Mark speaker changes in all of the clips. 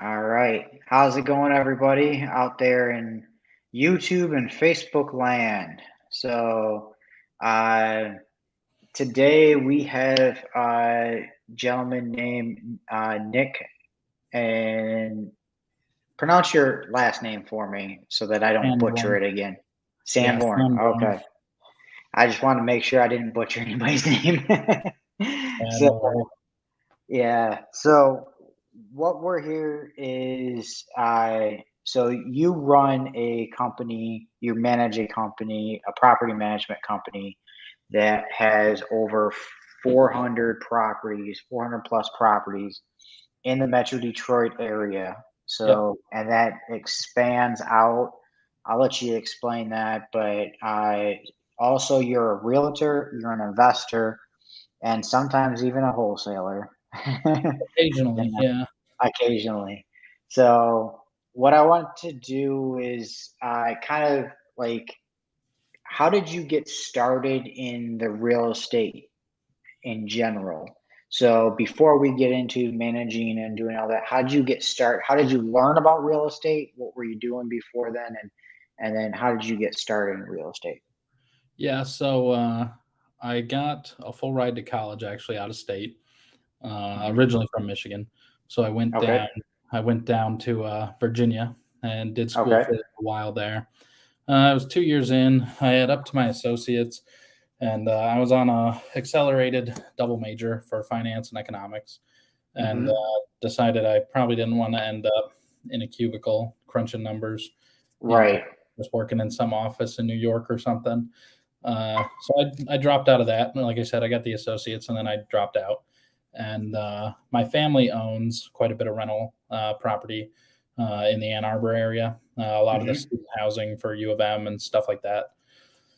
Speaker 1: All right. How's it going, everybody out there in YouTube and Facebook land? So, uh, today we have a gentleman named Nick, and pronounce your last name for me so that I don't butcher
Speaker 2: Sanborn.
Speaker 1: it again.
Speaker 2: Yeah,
Speaker 1: Sanborn.
Speaker 2: Sanborn.
Speaker 1: Okay. I just want to make sure I didn't butcher anybody's name.
Speaker 2: Yeah,
Speaker 1: So,
Speaker 2: no worries.
Speaker 1: yeah. So what we're here is so you run a company, you manage a company, a property management company that has over 400 properties, 400 plus properties in the Metro Detroit area.
Speaker 2: Yep.
Speaker 1: So, and that expands out. I'll let you explain that, but also you're a realtor, you're an investor, and sometimes even a wholesaler.
Speaker 2: Occasionally, yeah.
Speaker 1: Occasionally. So what I want to do is kind of like, how did you get started in the real estate in general? So before we get into managing and doing all that, how did you get started? How did you learn about real estate? What were you doing before then? And then how did you get started in real estate?
Speaker 2: Yeah, so I got a full ride to college actually out of state,
Speaker 1: Hmm.
Speaker 2: originally from Michigan. So
Speaker 1: Okay.
Speaker 2: I went down to Virginia and did school
Speaker 1: Okay.
Speaker 2: for a while there. I was 2 years in. I had up to my associates, and I was on a accelerated double major for finance and economics, and
Speaker 1: Hmm.
Speaker 2: decided I probably didn't want to end up in a cubicle crunching numbers, you know,
Speaker 1: Right.
Speaker 2: just working in some office in New York or something. So I dropped out of that. And like I said, I got the associates and then I dropped out. And my family owns quite a bit of rental property in the Ann Arbor area, a lot of the
Speaker 1: Hmm.
Speaker 2: student housing for U of M and stuff like that.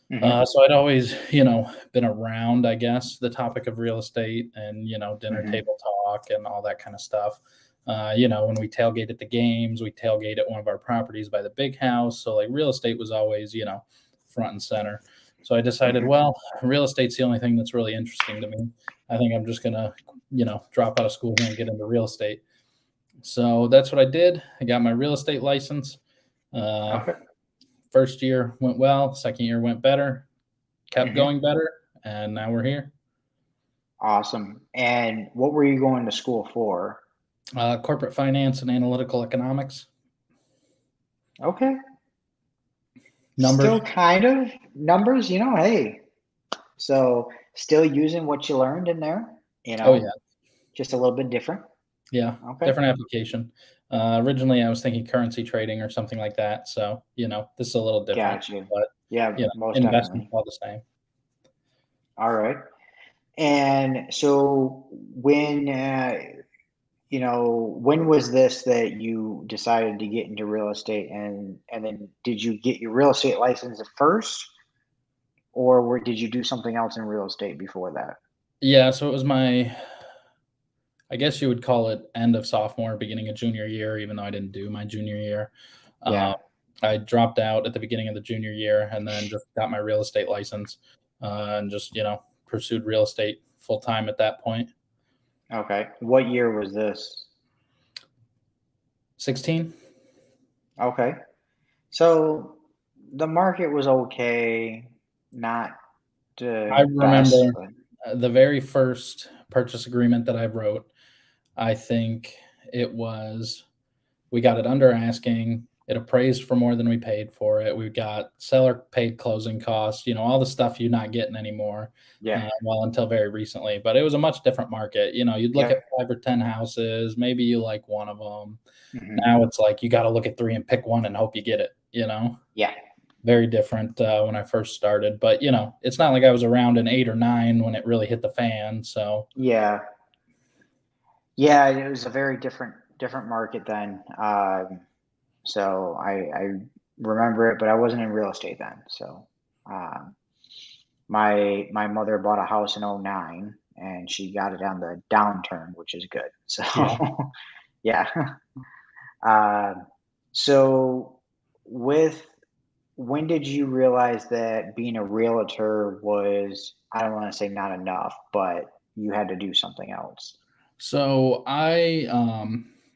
Speaker 1: Hmm.
Speaker 2: So I'd always, been around, I guess, the topic of real estate and, dinner
Speaker 1: Hmm.
Speaker 2: table talk and all that kind of stuff. When we tailgate at the games, we tailgate at one of our properties by the big house. So like real estate was always, front and center. So I decided,
Speaker 1: Hmm.
Speaker 2: well, real estate's the only thing that's really interesting to me. I think I'm just gonna, drop out of school here and get into real estate. So that's what I did. I got my real estate license. Uh,
Speaker 1: Okay.
Speaker 2: First year went well. Second year went better. Kept
Speaker 1: Hmm.
Speaker 2: going better, and now we're here.
Speaker 1: Awesome. And what were you going to school for?
Speaker 2: Corporate finance and analytical economics,
Speaker 1: Okay.
Speaker 2: numbers.
Speaker 1: Still kind of numbers, hey. So still using what you learned in there,
Speaker 2: Oh yeah,
Speaker 1: just a little bit different.
Speaker 2: yeah,
Speaker 1: Okay.
Speaker 2: different application. Originally, I was thinking currency trading or something like that. So this is a little different,
Speaker 1: Got you.
Speaker 2: but
Speaker 1: Yeah, most
Speaker 2: investment's
Speaker 1: definitely.
Speaker 2: all the same.
Speaker 1: All right. And so when was this that you decided to get into real estate, and then did you get your real estate license at first, or did you do something else in real estate before that?
Speaker 2: Yeah, so it was my, I guess you would call it end of sophomore, beginning of junior year, even though I didn't do my junior year. Uh,
Speaker 1: Yeah.
Speaker 2: I dropped out at the beginning of the junior year and then just got my real estate license and just, pursued real estate full time at that point.
Speaker 1: Okay. What year was this?
Speaker 2: 16?
Speaker 1: Okay. So the market was okay, not
Speaker 2: I
Speaker 1: the best,
Speaker 2: remember
Speaker 1: but
Speaker 2: the very first purchase agreement that I wrote. I think it was, we got it under asking. It appraised for more than we paid for it. We got seller paid closing costs, all the stuff you're not getting anymore.
Speaker 1: yeah.
Speaker 2: Well, until very recently, but it was a much different market. You'd look at
Speaker 1: Yep.
Speaker 2: 5 or 10 houses, maybe you like one of them.
Speaker 1: Hmm.
Speaker 2: Now it's like you got to look at three and pick one and hope you get it.
Speaker 1: Yeah.
Speaker 2: Very different when I first started, but it's not like I was around in 8 or 9 when it really hit the fan. So
Speaker 1: Yeah. Yeah. It was a very different market then. So I remember it, but I wasn't in real estate then. So um, my mother bought a house in '09, and she got it on the downturn, which is good. So
Speaker 2: yeah.
Speaker 1: yeah. Um, so with when did you realize that being a realtor was, I don't want to say not enough, but you had to do something else?
Speaker 2: So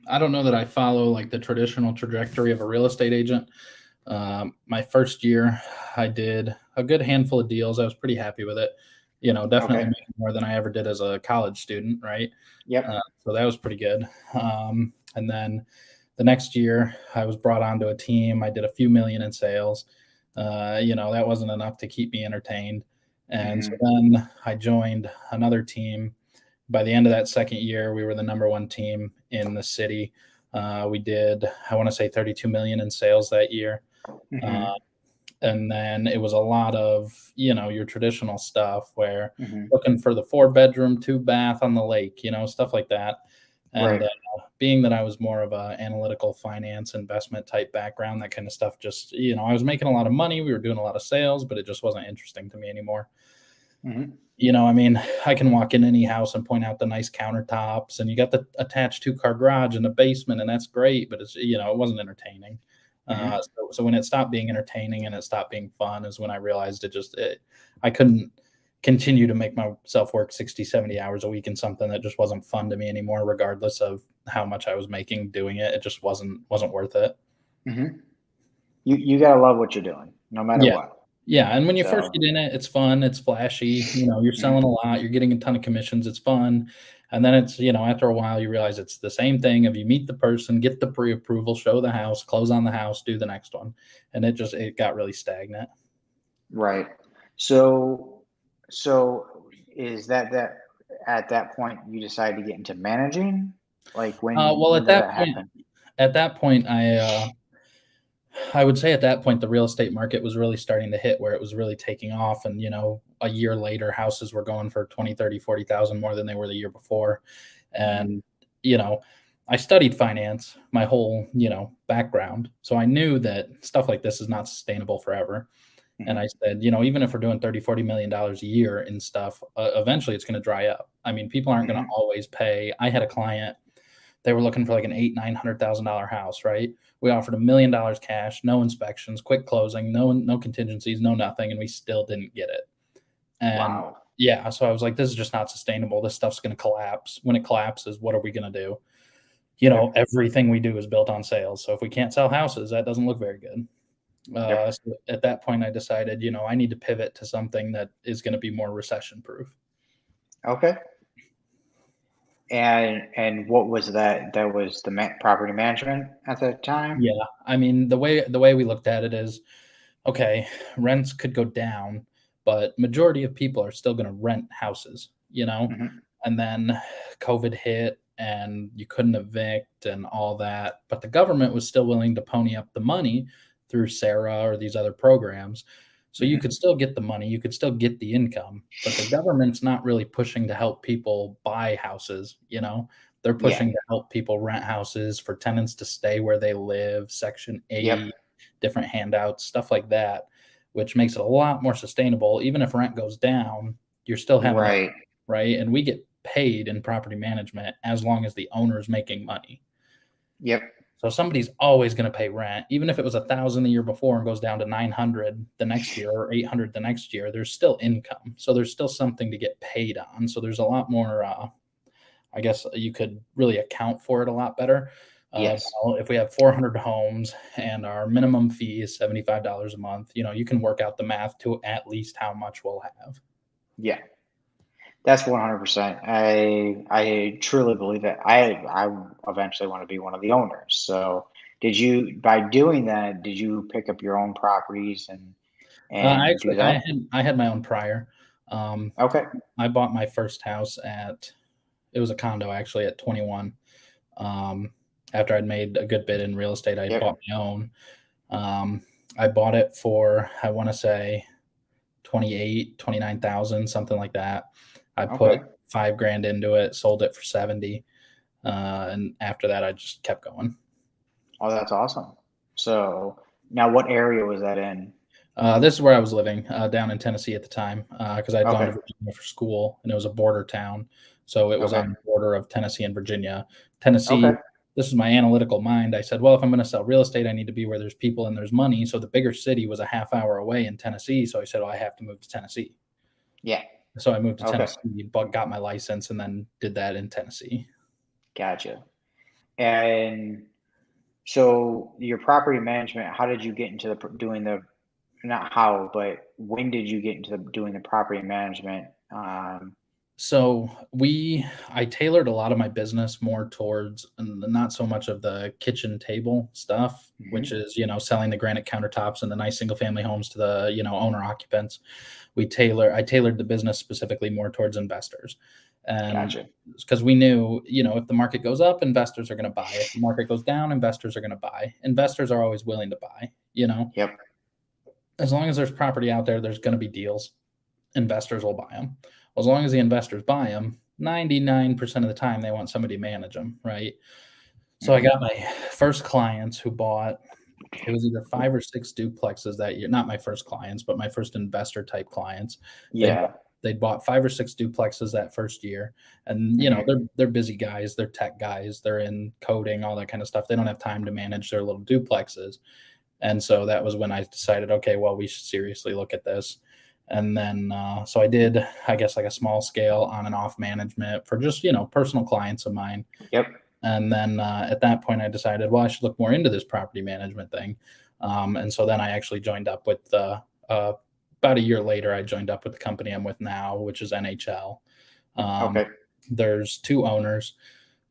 Speaker 2: I don't know that I follow like the traditional trajectory of a real estate agent. My first year, I did a good handful of deals. I was pretty happy with it. Definitely
Speaker 1: Okay.
Speaker 2: making more than I ever did as a college student, right?
Speaker 1: Yep.
Speaker 2: So that was pretty good. And then the next year, I was brought onto a team. I did a few million in sales. That wasn't enough to keep me entertained. And so
Speaker 1: Hmm.
Speaker 2: then I joined another team. By the end of that second year, we were the number one team in the city. We did, I want to say, 32 million in sales that year. Uh,
Speaker 1: Hmm.
Speaker 2: and then it was a lot of, your traditional stuff where
Speaker 1: Hmm.
Speaker 2: looking for the 4 bedroom, 2 bath on the lake, stuff like that. And
Speaker 1: Right.
Speaker 2: being that I was more of a analytical finance investment type background, that kind of stuff, just, I was making a lot of money. We were doing a lot of sales, but it just wasn't interesting to me anymore.
Speaker 1: Hmm.
Speaker 2: I mean, I can walk in any house and point out the nice countertops, and you got the attached 2-car garage in the basement, and that's great, but it wasn't entertaining.
Speaker 1: Hmm.
Speaker 2: So when it stopped being entertaining and it stopped being fun is when I realized I couldn't continue to make myself work 60, 70 hours a week in something that just wasn't fun to me anymore, regardless of how much I was making doing it. It just wasn't worth it.
Speaker 1: Hmm. You gotta love what you're doing, no matter
Speaker 2: Yeah.
Speaker 1: what.
Speaker 2: Yeah, and when you first
Speaker 1: So.
Speaker 2: get in it, it's fun, it's flashy, you're selling
Speaker 1: Mhm.
Speaker 2: a lot, you're getting a ton of commissions, it's fun, and then it's, after a while, you realize it's the same thing of you meet the person, get the pre-approval, show the house, close on the house, do the next one, and it got really stagnant.
Speaker 1: Right. So so is that at that point you decided to get into managing? Like
Speaker 2: Well,
Speaker 1: when did that happen?
Speaker 2: at that point, I would say at that point, the real estate market was really starting to hit where it was really taking off. And, a year later, houses were going for 20, 30, 40,000 more than they were the year before.
Speaker 1: Mhm.
Speaker 2: And, you know, I studied finance my whole, background. So I knew that stuff like this is not sustainable forever. And I
Speaker 1: Mhm.
Speaker 2: said, even if we're doing 30, $40 million a year in stuff, eventually it's going to dry up. I mean, people aren't going to
Speaker 1: Mhm.
Speaker 2: always pay. I had a client, they were looking for like an $800,000 to $900,000 house, right? We offered $1 million cash, no inspections, quick closing, no contingencies, no nothing, and we still didn't get it. And
Speaker 1: Wow.
Speaker 2: yeah, so I was like, this is just not sustainable. This stuff's going to collapse. When it collapses, what are we going to do?
Speaker 1: Yep.
Speaker 2: Everything we do is built on sales. So if we can't sell houses, that doesn't look very good.
Speaker 1: Yep.
Speaker 2: So at that point, I decided, I need to pivot to something that is going to be more recession proof.
Speaker 1: Okay. And what was that? That was the property management at that time?
Speaker 2: Yeah, I mean, the way we looked at it is, okay, rents could go down, but majority of people are still going to rent houses,
Speaker 1: Mhm.
Speaker 2: and then COVID hit and you couldn't evict and all that, but the government was still willing to pony up the money through Sarah or these other programs. So you could
Speaker 1: Mhm.
Speaker 2: still get the money, you could still get the income, but the government's not really pushing to help people buy houses. They're
Speaker 1: Yeah.
Speaker 2: pushing to help people rent houses for tenants to stay where they live, Section
Speaker 1: Yep.
Speaker 2: 8, different handouts, stuff like that, which makes it a lot more sustainable. Even if rent goes down, you're still having it,
Speaker 1: Right.
Speaker 2: right? And we get paid in property management as long as the owner is making money.
Speaker 1: Yep.
Speaker 2: So somebody's always going to pay rent, even if it was 1,000 the year before and goes down to 900 the next year or 800 the next year. There's still income, so there's still something to get paid on. So there's a lot more. I guess you could really account for it a lot better.
Speaker 1: Yes.
Speaker 2: Well, if we have 400 homes and our minimum fee is $75 a month, you can work out the math to at least how much we'll have.
Speaker 1: Yeah. That's 100%. I truly believe that. I eventually want to be one of the owners. So, did you by doing that, did you pick up your own properties and do
Speaker 2: I
Speaker 1: that?
Speaker 2: had my own prior. Um,
Speaker 1: Okay.
Speaker 2: I bought my first house at it was a condo actually at 21. Um, After I'd made a good bit in real estate, I
Speaker 1: Yep.
Speaker 2: bought my own. Um, I bought it for I want to say 28, 29,000, something like that. I put
Speaker 1: Okay.
Speaker 2: 5 grand into it, sold it for 70. And after that, I just kept going.
Speaker 1: Oh, that's awesome. So, now what area was that in?
Speaker 2: This is where I was living down in Tennessee at the time because I'd gone to
Speaker 1: Okay.
Speaker 2: Virginia for school and it was a border town. So it was
Speaker 1: Okay.
Speaker 2: on the border of Tennessee and Virginia. Tennessee,
Speaker 1: Okay.
Speaker 2: this is my analytical mind. I said, well, if I'm going to sell real estate, I need to be where there's people and there's money. So the bigger city was a half hour away in Tennessee. So I said, well, I have to move to Tennessee.
Speaker 1: Yeah.
Speaker 2: So I moved to
Speaker 1: Okay.
Speaker 2: Tennessee, but got my license and then did that in Tennessee.
Speaker 1: Gotcha. And so your property management, how did you get into doing the, not how, but when did you get into doing the property management?
Speaker 2: So I tailored a lot of my business more towards not so much of the kitchen table stuff, which
Speaker 1: Mhm.
Speaker 2: is, selling the granite countertops and the nice single family homes to the, owner occupants. I tailored the business specifically more towards investors. And
Speaker 1: Gotcha.
Speaker 2: because we knew, if the market goes up, investors are going to buy. If the market goes down, investors are going to buy. Investors are always willing to buy.
Speaker 1: Yep.
Speaker 2: As long as there's property out there, there's going to be deals. Investors will buy them. Well, as long as the investors buy them, 99% of the time they want somebody to manage them, right? So I
Speaker 1: Mhm.
Speaker 2: got my first clients who bought, it was either 5 or 6 duplexes that year. Not my first clients, but my first investor type clients. They
Speaker 1: Yeah.
Speaker 2: they'd bought 5 or 6 duplexes that first year, and
Speaker 1: Mhm.
Speaker 2: they're busy guys, they're tech guys, they're in coding, all that kind of stuff. They don't have time to manage their little duplexes, and so that was when I decided, okay, well, we should seriously look at this. And then, so I did, I guess, like a small scale on and off management for just, personal clients of mine.
Speaker 1: Yep.
Speaker 2: And then at that point, I decided, well, I should look more into this property management thing. And so then I actually joined up with about a year later, I joined up with the company I'm with now, which is NHL. Um,
Speaker 1: Okay.
Speaker 2: there's 2 owners.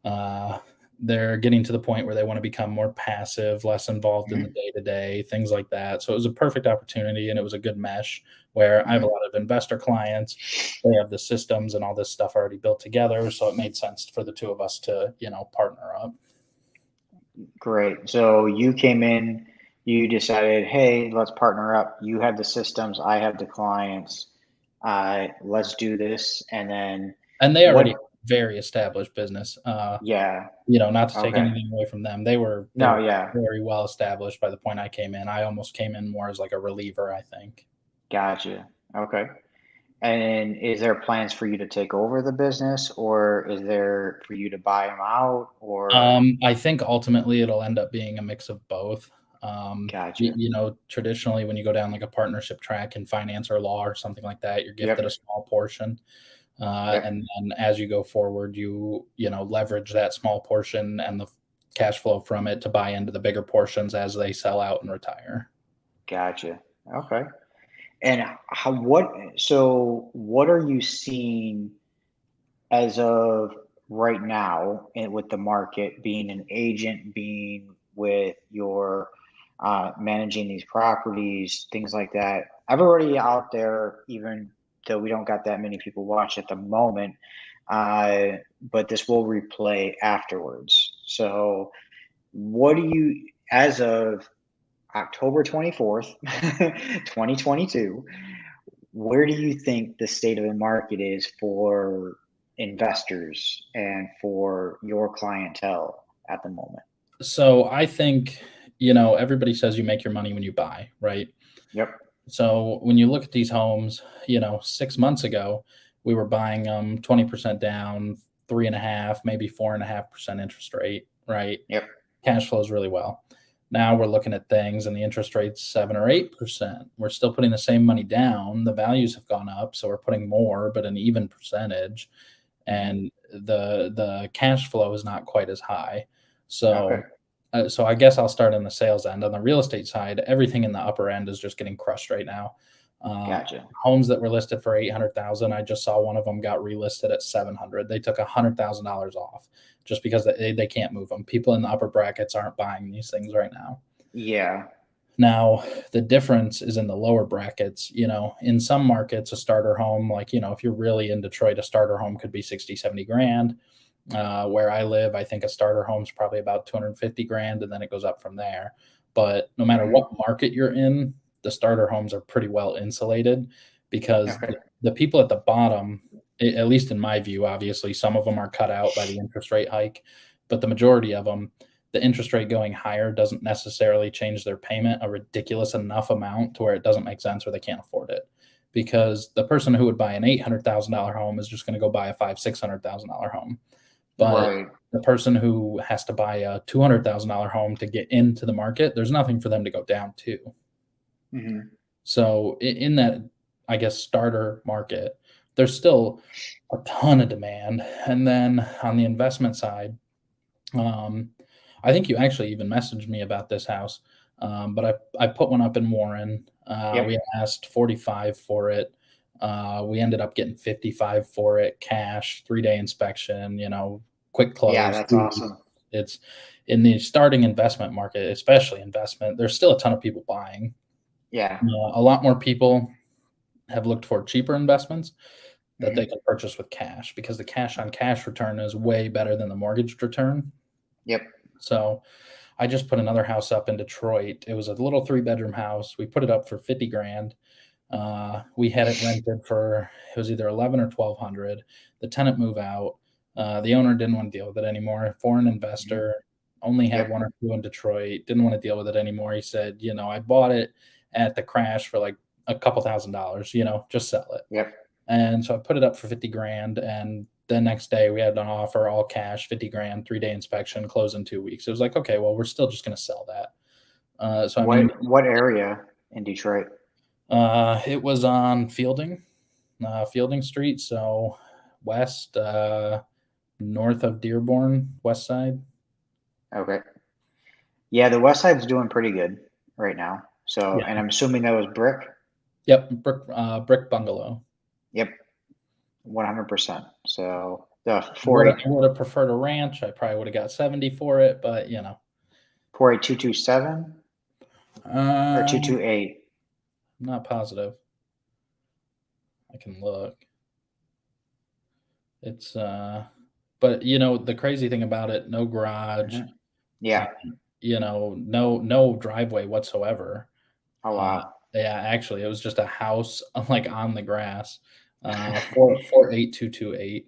Speaker 2: Uh, they're getting to the point where they want to become more passive, less involved in the
Speaker 1: Mhm.
Speaker 2: day to day, things like that. So it was a perfect opportunity and it was a good mesh where I have a
Speaker 1: Mhm.
Speaker 2: lot of investor clients. They have the systems and all this stuff already built together. So it made sense for the two of us to, partner up.
Speaker 1: Great. So you came in, you decided, hey, let's partner up. You have the systems, I have the clients. Let's do this. And then
Speaker 2: And they already
Speaker 1: what?
Speaker 2: have very established business.
Speaker 1: Yeah.
Speaker 2: Not to take
Speaker 1: Okay.
Speaker 2: anything away from them. They were
Speaker 1: No, yeah.
Speaker 2: very well established by the point I came in. I almost came in more as like a reliever, I think.
Speaker 1: Gotcha. Okay. And is there plans for you to take over the business, or is there for you to buy them out, or?
Speaker 2: I think ultimately it'll end up being a mix of both.
Speaker 1: Gotcha.
Speaker 2: Traditionally, when you go down like a partnership track in finance or law or something like that, you're gifted a
Speaker 1: Yep.
Speaker 2: small portion,
Speaker 1: Yep.
Speaker 2: and then as you go forward, leverage that small portion and the cash flow from it to buy into the bigger portions as they sell out and retire.
Speaker 1: Gotcha. Okay. And what are you seeing as of right now, and with the market, being an agent, being with your managing these properties, things like that? I've already out there, even though we don't got that many people watch at the moment, uh, but this will replay afterwards. So, what do you, as of October 24th, 2022, where do you think the state of the market is for investors and for your clientele at the moment?
Speaker 2: So I think, everybody says you make your money when you buy, right?
Speaker 1: Yep.
Speaker 2: So when you look at these homes, 6 months ago, we were buying them 20% down, 3.5, maybe 4.5% interest rate, right?
Speaker 1: Yep.
Speaker 2: Cash flows really well. Now we're looking at things and the interest rate's 7 or 8%. We're still putting the same money down. The values have gone up, so we're putting more, but an even percentage.
Speaker 1: Hmm.
Speaker 2: And the cash flow is not quite as high.
Speaker 1: Okay.
Speaker 2: So I guess I'll start on the sales end. On the real estate side, everything in the upper end is just getting crushed right now. Uh,
Speaker 1: Gotcha.
Speaker 2: Homes that were listed for 800,000, I just saw one of them got relisted at 700. They took $100,000 off just because they can't move them. People in the upper brackets aren't buying these things right now.
Speaker 1: Yeah.
Speaker 2: Now, the difference is in the lower brackets. In some markets, a starter home, like, if you're really in Detroit, a starter home could be 60, 70 grand. Where I live, I think a starter home is probably about 250 grand, and then it goes up from there. But no matter
Speaker 1: Hmm.
Speaker 2: what market you're in, the starter homes are pretty well insulated because
Speaker 1: Okay.
Speaker 2: the people at the bottom, at least in my view, obviously, some of them are cut out by the interest rate hike, but the majority of them, the interest rate going higher doesn't necessarily change their payment a ridiculous enough amount to where it doesn't make sense or they can't afford it. Because the person who would buy an $800,000 home is just going to go buy a $600,000 home. But
Speaker 1: Right.
Speaker 2: the person who has to buy a $200,000 home to get into the market, there's nothing for them to go down to.
Speaker 1: Hmm.
Speaker 2: So in that, I guess, starter market, there's still a ton of demand. And then on the investment side, Um, I think you actually even messaged me about this house, but I put one up in Warren. We
Speaker 1: Yep.
Speaker 2: asked 45 for it. We ended up getting 55 for it, cash, 3-day inspection, quick
Speaker 1: Yeah,
Speaker 2: close.
Speaker 1: that's awesome.
Speaker 2: It's in the starting investment market, especially investment. There's still a ton of people buying.
Speaker 1: Yeah.
Speaker 2: A lot more people have looked for cheaper investments that they
Speaker 1: Hmm.
Speaker 2: can purchase with cash because the cash on cash return is way better than the mortgage return.
Speaker 1: Yep.
Speaker 2: So I just put another house up in Detroit. It was a little 3-bedroom house. We put it up for 50 grand. We had it rented for it was either 11 or 1200. The tenant move out. The owner didn't want to deal with it anymore. Foreign
Speaker 1: Hmm.
Speaker 2: investor only had
Speaker 1: Yep.
Speaker 2: one or two in Detroit. Didn't want to deal with it anymore. He said, I bought it at the crash for like a couple $1,000s. Just sell it.
Speaker 1: Yep.
Speaker 2: And so I put it up for 50 grand. And the next day we had an offer, all cash, 50 grand, 3-day inspection, close in 2 weeks. It was like, okay, well, we're still just going to sell that. So, I mean,
Speaker 1: What area in Detroit?
Speaker 2: it was on Fielding Street. So west, north of Dearborn, west side.
Speaker 1: Okay. Yeah, the West Side's doing pretty good right now. So,
Speaker 2: Yeah.
Speaker 1: and I'm assuming that was brick.
Speaker 2: Yep. Brick bungalow.
Speaker 1: Yep, 100%. So the
Speaker 2: Would I
Speaker 1: 48
Speaker 2: would have preferred a ranch. I probably would have got 70 for it, but
Speaker 1: 48227 or
Speaker 2: I'm
Speaker 1: 228.
Speaker 2: not positive. I can look. It's but the crazy thing about it, no garage,
Speaker 1: Hmm.
Speaker 2: uh,
Speaker 1: Yeah.
Speaker 2: no driveway whatsoever.
Speaker 1: Oh
Speaker 2: Uh,
Speaker 1: wow.
Speaker 2: yeah, actually, it was just a house like on the grass. 48228.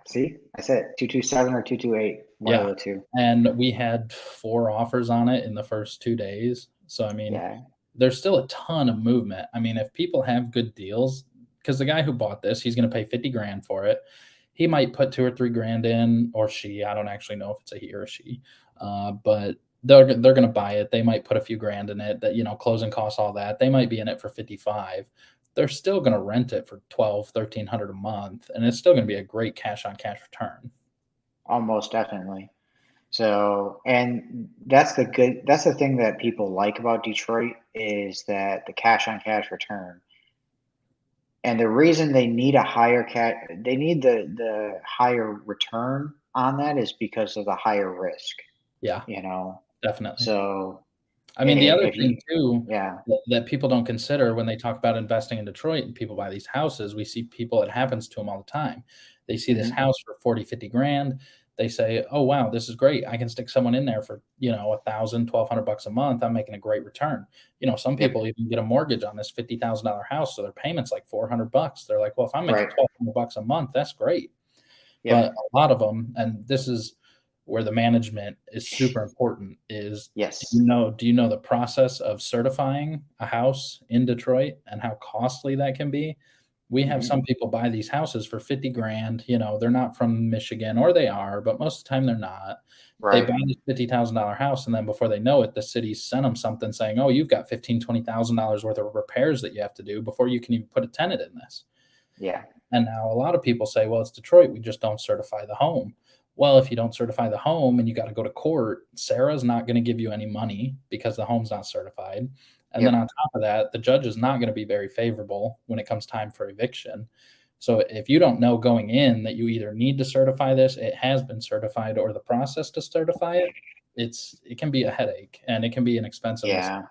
Speaker 1: See, I said 227 or 228. One of
Speaker 2: Yeah,
Speaker 1: the two.
Speaker 2: and we had 4 offers on it in the first 2 days. So, I mean,
Speaker 1: Yeah.
Speaker 2: there's still a ton of movement. I mean, if people have good deals, because the guy who bought this, he's gonna pay 50 grand for it. He might put 2 or 3 grand in, or she, I don't actually know if it's a he or a she, but they're gonna buy it. They might put a few grand in it that, closing costs, all that. They might be in it for 55. They're still gonna rent it for 1,200, 1,300 a month, and it's still gonna be a great cash on cash return.
Speaker 1: Almost definitely. So, and that's the thing that people like about Detroit is that the cash on cash return. And the reason they need a higher they need the higher return on that is because of the higher risk,
Speaker 2: Yeah,
Speaker 1: you know.
Speaker 2: definitely.
Speaker 1: So
Speaker 2: I mean, the other
Speaker 1: if
Speaker 2: thing
Speaker 1: you,
Speaker 2: too
Speaker 1: yeah.
Speaker 2: that people don't consider when they talk about investing in Detroit and people buy these houses, we see people it happens to them all the time. They see this
Speaker 1: Hmm.
Speaker 2: house for 40, 50 grand. They say, "Oh, wow, this is great. I can stick someone in there for, 1,000, 1,200 bucks a month. I'm making a great return." Some
Speaker 1: Yep.
Speaker 2: people even get a mortgage on this $50,000 house, so their payment's like 400 bucks. They're like, "Well, if I'm making
Speaker 1: Right.
Speaker 2: 1,200 bucks a month, that's great." But
Speaker 1: Yep.
Speaker 2: a lot of them, and this is where the management is super important, is
Speaker 1: Yes.
Speaker 2: do you know the process of certifying a house in Detroit and how costly that can be? We have
Speaker 1: Hmm.
Speaker 2: some people buy these houses for 50 grand, they're not from Michigan, or they are, but most of the time they're not. They
Speaker 1: Right.
Speaker 2: buy this $50,000 house, and then before they know it, the city sent them something saying, "Oh, you've got 15, $20,000 worth of repairs that you have to do before you can even put a tenant in this."
Speaker 1: Yeah.
Speaker 2: And now a lot of people say, well, it's Detroit. We just don't certify the home. Well, if you don't certify the home and you got to go to court, Sarah's not going to give you any money because the home's not certified. And then
Speaker 1: Yep.
Speaker 2: on top of that, the judge is not going to be very favorable when it comes time for eviction. So if you don't know going in that you either need to certify this, it has been certified, or the process to certify it, it can be a headache and it can be an expensive mistake.
Speaker 1: Yeah.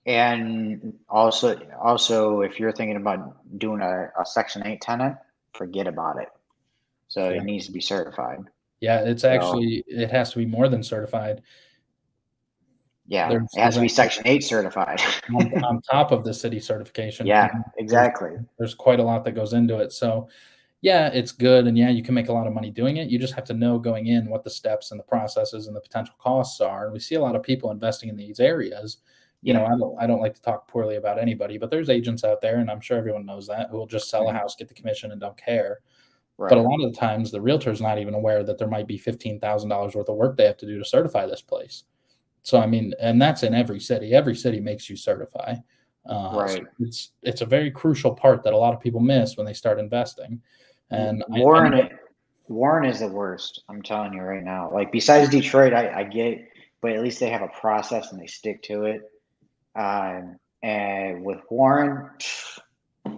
Speaker 1: And also, if you're thinking about doing a Section 8 tenant, forget about it. So
Speaker 2: Yeah.
Speaker 1: it needs to be certified.
Speaker 2: Yeah,
Speaker 1: So
Speaker 2: it has to be more than certified.
Speaker 1: yeah,
Speaker 2: There's
Speaker 1: it has
Speaker 2: there's
Speaker 1: to be
Speaker 2: actually
Speaker 1: Section 8 certified.
Speaker 2: on top of the city certification,
Speaker 1: Yeah,
Speaker 2: there's
Speaker 1: exactly.
Speaker 2: there's quite a lot that goes into it. So, yeah, it's good, and yeah, you can make a lot of money doing it. You just have to know going in what the steps and the processes and the potential costs are. And we see a lot of people investing in these areas.
Speaker 1: Yep.
Speaker 2: I don't like to talk poorly about anybody, but there's agents out there, and I'm sure everyone knows that, who will just sell a
Speaker 1: Hmm.
Speaker 2: house, get the commission, and don't care. But a
Speaker 1: Right.
Speaker 2: lot of the times, the realtor's not even aware that there might be $15,000 worth of work they have to do to certify this place. So, I mean, and that's in every city. Every city makes you certify. So
Speaker 1: Right.
Speaker 2: it's a very crucial part that a lot of people miss when they start investing. And I
Speaker 1: Warren,
Speaker 2: know.
Speaker 1: Warren is the worst. I'm telling you right now. Like besides Detroit, I get, but at least they have a process and they stick to it. And with Warren,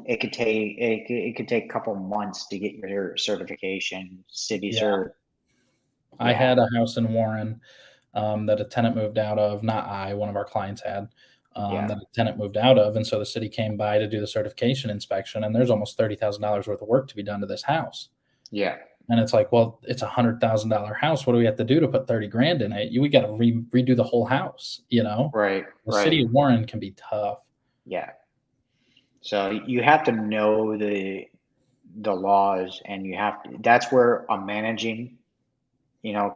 Speaker 1: it could take a couple months to get your certification. Cities
Speaker 2: Yeah.
Speaker 1: are,
Speaker 2: I
Speaker 1: yeah,
Speaker 2: had a house in Warren that a tenant moved out of. Not I, one of our clients had
Speaker 1: yeah,
Speaker 2: that a tenant moved out of, and so the city came by to do the certification inspection, and there's almost $30,000 worth of work to be done to this house.
Speaker 1: yeah,
Speaker 2: And it's like, well, it's $100,000 house. What do we have to do to put 30 grand in it? We got to redo the whole house.
Speaker 1: right,
Speaker 2: The
Speaker 1: right,
Speaker 2: city of Warren can be tough.
Speaker 1: yeah. So you have to know the laws, and you have to. That's where a management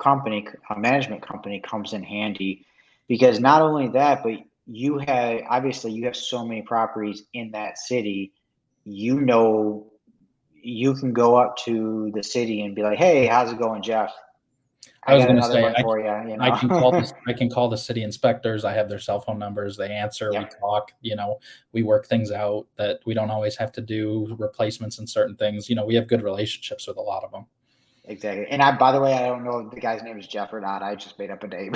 Speaker 1: company comes in handy, because not only that, but you have so many properties in that city. You know, you can go up to the city and be like, "Hey, how's it going, Jeff?
Speaker 2: I
Speaker 1: I
Speaker 2: was
Speaker 1: got
Speaker 2: going to
Speaker 1: another
Speaker 2: say,
Speaker 1: one for you."
Speaker 2: I can call this. I can call the city inspectors. I have their cell phone numbers. They answer. We
Speaker 1: Yep,
Speaker 2: talk. We work things out that we don't always have to do replacements and certain things. We have good relationships with a lot of them.
Speaker 1: exactly. And by the way, I don't know if the guy's name is Jeff or not. I just made up a name.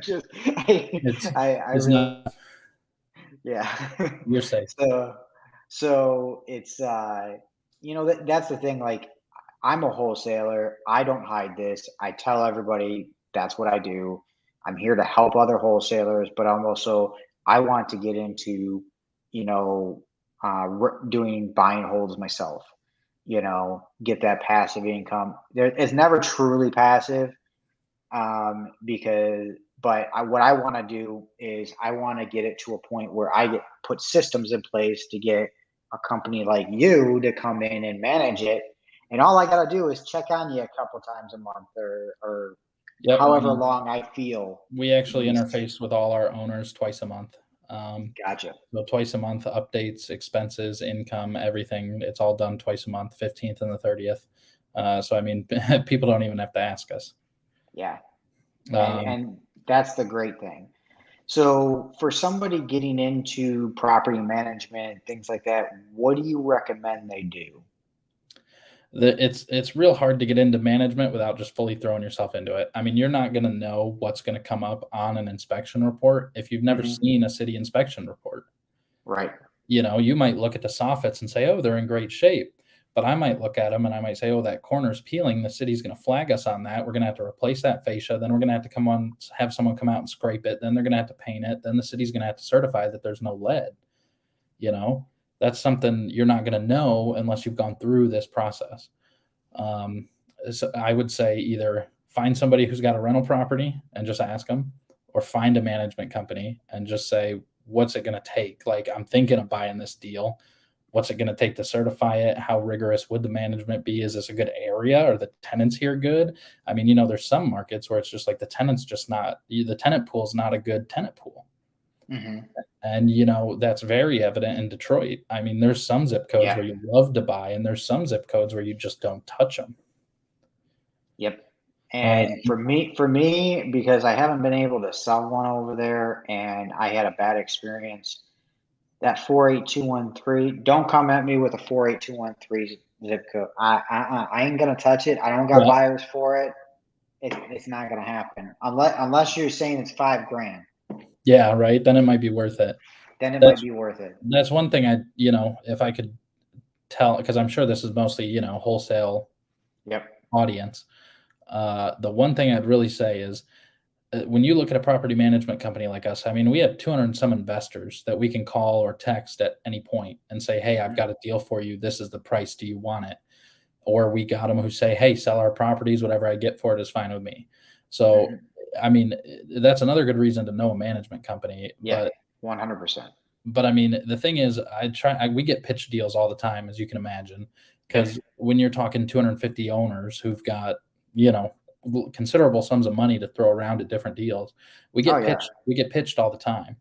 Speaker 1: just,
Speaker 2: it's
Speaker 1: I
Speaker 2: it's
Speaker 1: really,
Speaker 2: not.
Speaker 1: yeah.
Speaker 2: You're safe.
Speaker 1: so, so it's, that's the thing. Like, I'm a wholesaler. I don't hide this. I tell everybody that's what I do. I'm here to help other wholesalers, but I want to get into, you know, doing buy and holds myself. Get that passive income. It's never truly passive, what I want to do is I want to get it to a point where I get put systems in place to get a company like you to come in and manage it, and all I got to do is check on you a couple times a month, or
Speaker 2: Yep.
Speaker 1: however long I feel
Speaker 2: We actually
Speaker 1: needs.
Speaker 2: interface with all our owners twice a month.
Speaker 1: Gotcha.
Speaker 2: So twice a month, updates, expenses, income, everything. It's all done twice a month, 15th and the 30th. So I mean, people don't even have to ask us.
Speaker 1: Yeah, and
Speaker 2: Um,
Speaker 1: and that's the great thing. So for somebody getting into property management, things like that, what do you recommend they do?
Speaker 2: it's real hard to get into management without just fully throwing yourself into it. I mean, you're not going to know what's going to come up on an inspection report if you've never
Speaker 1: Hmm.
Speaker 2: seen a city inspection report.
Speaker 1: Right.
Speaker 2: You might look at the soffits and say, "Oh, they're in great shape." But I might look at them and I might say, "Oh, that corner's peeling. The city's going to flag us on that. We're going to have to replace that fascia. Then we're going to have to have someone come out and scrape it. Then they're going to have to paint it. Then the city's going to have to certify that there's no lead." You know, that's something you're not going to know unless you've gone through this process. Um, so I would say either find somebody who's got a rental property and just ask them, or find a management company and just say, "What's it going to take? Like, I'm thinking of buying this deal. What's it going to take to certify it? How rigorous would the management be? Is this a good area? Are the tenants here good?" I mean, there's some markets where it's just like the tenant pool is not a good tenant pool.
Speaker 1: Hmm.
Speaker 2: And that's very evident in Detroit. I mean, there's some zip codes
Speaker 1: Yeah.
Speaker 2: where you love to buy, and there's some zip codes where you just don't touch them.
Speaker 1: Yep.
Speaker 2: Uh,
Speaker 1: And for me, because I haven't been able to sell one over there, and I had a bad experience. That 48213. Don't come at me with a 48213 zip code. I ain't gonna touch it. I don't got
Speaker 2: yeah,
Speaker 1: buyers for it. It's not gonna happen unless you're saying it's 5 grand.
Speaker 2: yeah, right. Then it might be worth it.
Speaker 1: Then it might
Speaker 2: That's
Speaker 1: be worth it.
Speaker 2: that's one thing if I could tell, because I'm sure this is mostly wholesale
Speaker 1: Yep.
Speaker 2: audience. The one thing I'd really say is, when you look at a property management company like us, I mean, we have 200 and some investors that we can call or text at any point and say, "Hey, I've
Speaker 1: Hmm.
Speaker 2: got a deal for you. This is the price. Do you want it?" Or we got them who say, "Hey, sell our properties. Whatever I get for it is fine with me." So,
Speaker 1: Hmm.
Speaker 2: I mean, that's another good reason to know a management company.
Speaker 1: Yeah.
Speaker 2: But
Speaker 1: 100%.
Speaker 2: I mean, the thing is, we get pitch deals all the time, as you can imagine,
Speaker 1: Yep.
Speaker 2: because when you're talking 250 owners who've got, you know, considerable sums of money to throw around at different deals,
Speaker 1: Oh yeah.
Speaker 2: we get pitched all the time.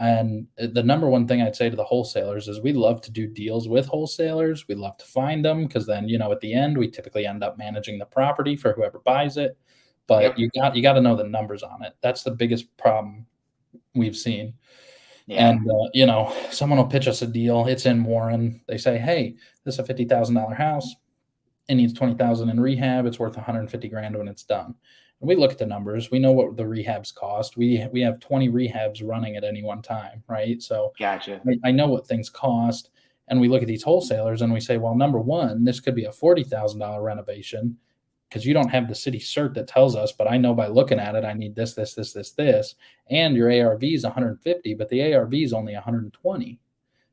Speaker 2: And the number one thing I'd say to the wholesalers is we love to do deals with wholesalers. We love to find them because then, at the end, we typically end up managing the property for whoever buys it. But
Speaker 1: Yep.
Speaker 2: you got to know the numbers on it. That's the biggest problem we've seen.
Speaker 1: Yeah.
Speaker 2: And someone will pitch us a deal. It's in Warren. They say, "Hey, this is a $50,000 house. it needs 20,000 in rehab. It's worth 150 grand when it's done. And we look at the numbers. We know what the rehabs cost. We have 20 rehabs running at any one time, right? So
Speaker 1: Gotcha.
Speaker 2: I know what things cost. And we look at these wholesalers and we say, well, number one, this could be a $40,000 renovation because you don't have the city cert that tells us, but I know by looking at it, I need this, this, this, this, this. And your ARV is 150, but the ARV is only 120,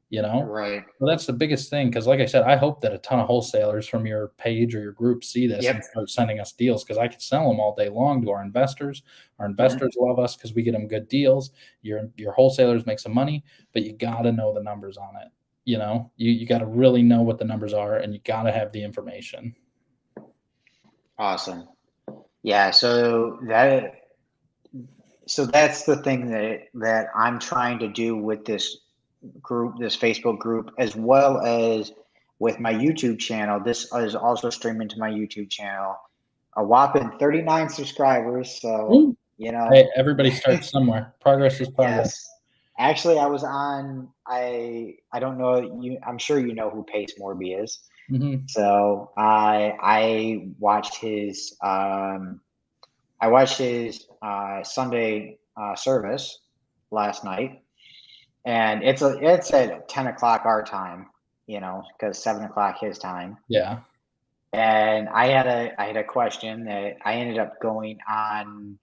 Speaker 2: you know?
Speaker 1: Right.
Speaker 2: Well, that's the biggest thing because, like I said, I hope that a ton of wholesalers from your page or your group see this and
Speaker 1: Yep.
Speaker 2: start sending us deals because I could sell them all day long to our investors. Our
Speaker 1: Mhm.
Speaker 2: investors love us because we get them good deals. Your wholesalers make some money, but you got to know the numbers on it. You know, you got to really know what the numbers are, and you got to have the information.
Speaker 1: Awesome. Yeah. So that's the thing that I'm trying to do with this group, this Facebook group, as well as with my YouTube channel. This is also streaming to my YouTube channel. A whopping 39 subscribers. So,
Speaker 2: Mm. Hey,
Speaker 1: you
Speaker 2: everybody
Speaker 1: know,
Speaker 2: starts somewhere. Progress is progress.
Speaker 1: yes. Actually, I was on. I don't know you. I'm sure you know who Pace Morby is.
Speaker 2: Hmm.
Speaker 1: So I watched his Sunday service last night, and it's at 10 o'clock our time, because 7 o'clock his time.
Speaker 2: Yeah.
Speaker 1: And I had a question that I ended up going on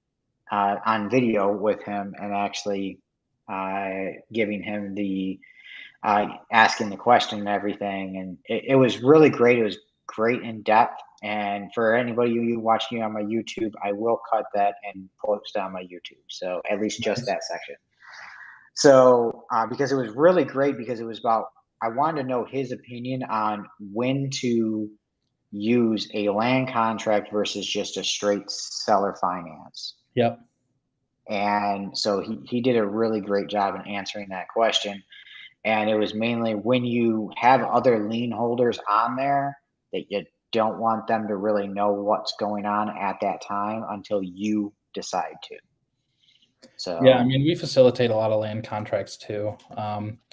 Speaker 1: video with him and actually giving him the asking the question and everything, and it was really great. It was great in depth. And for anybody you watching on my YouTube, I will cut that and post it on my YouTube. So at least just
Speaker 2: Nice.
Speaker 1: that section. So because it was really great, because it was about, I wanted to know his opinion on when to use a land contract versus just a straight seller finance.
Speaker 2: Yep.
Speaker 1: And so he did a really great job in answering that question. And it was mainly when you have other lien holders on there that you don't want them to really know what's going on at that time until you decide to.
Speaker 2: Yeah, I
Speaker 1: So,
Speaker 2: mean, we facilitate a lot of land contracts too.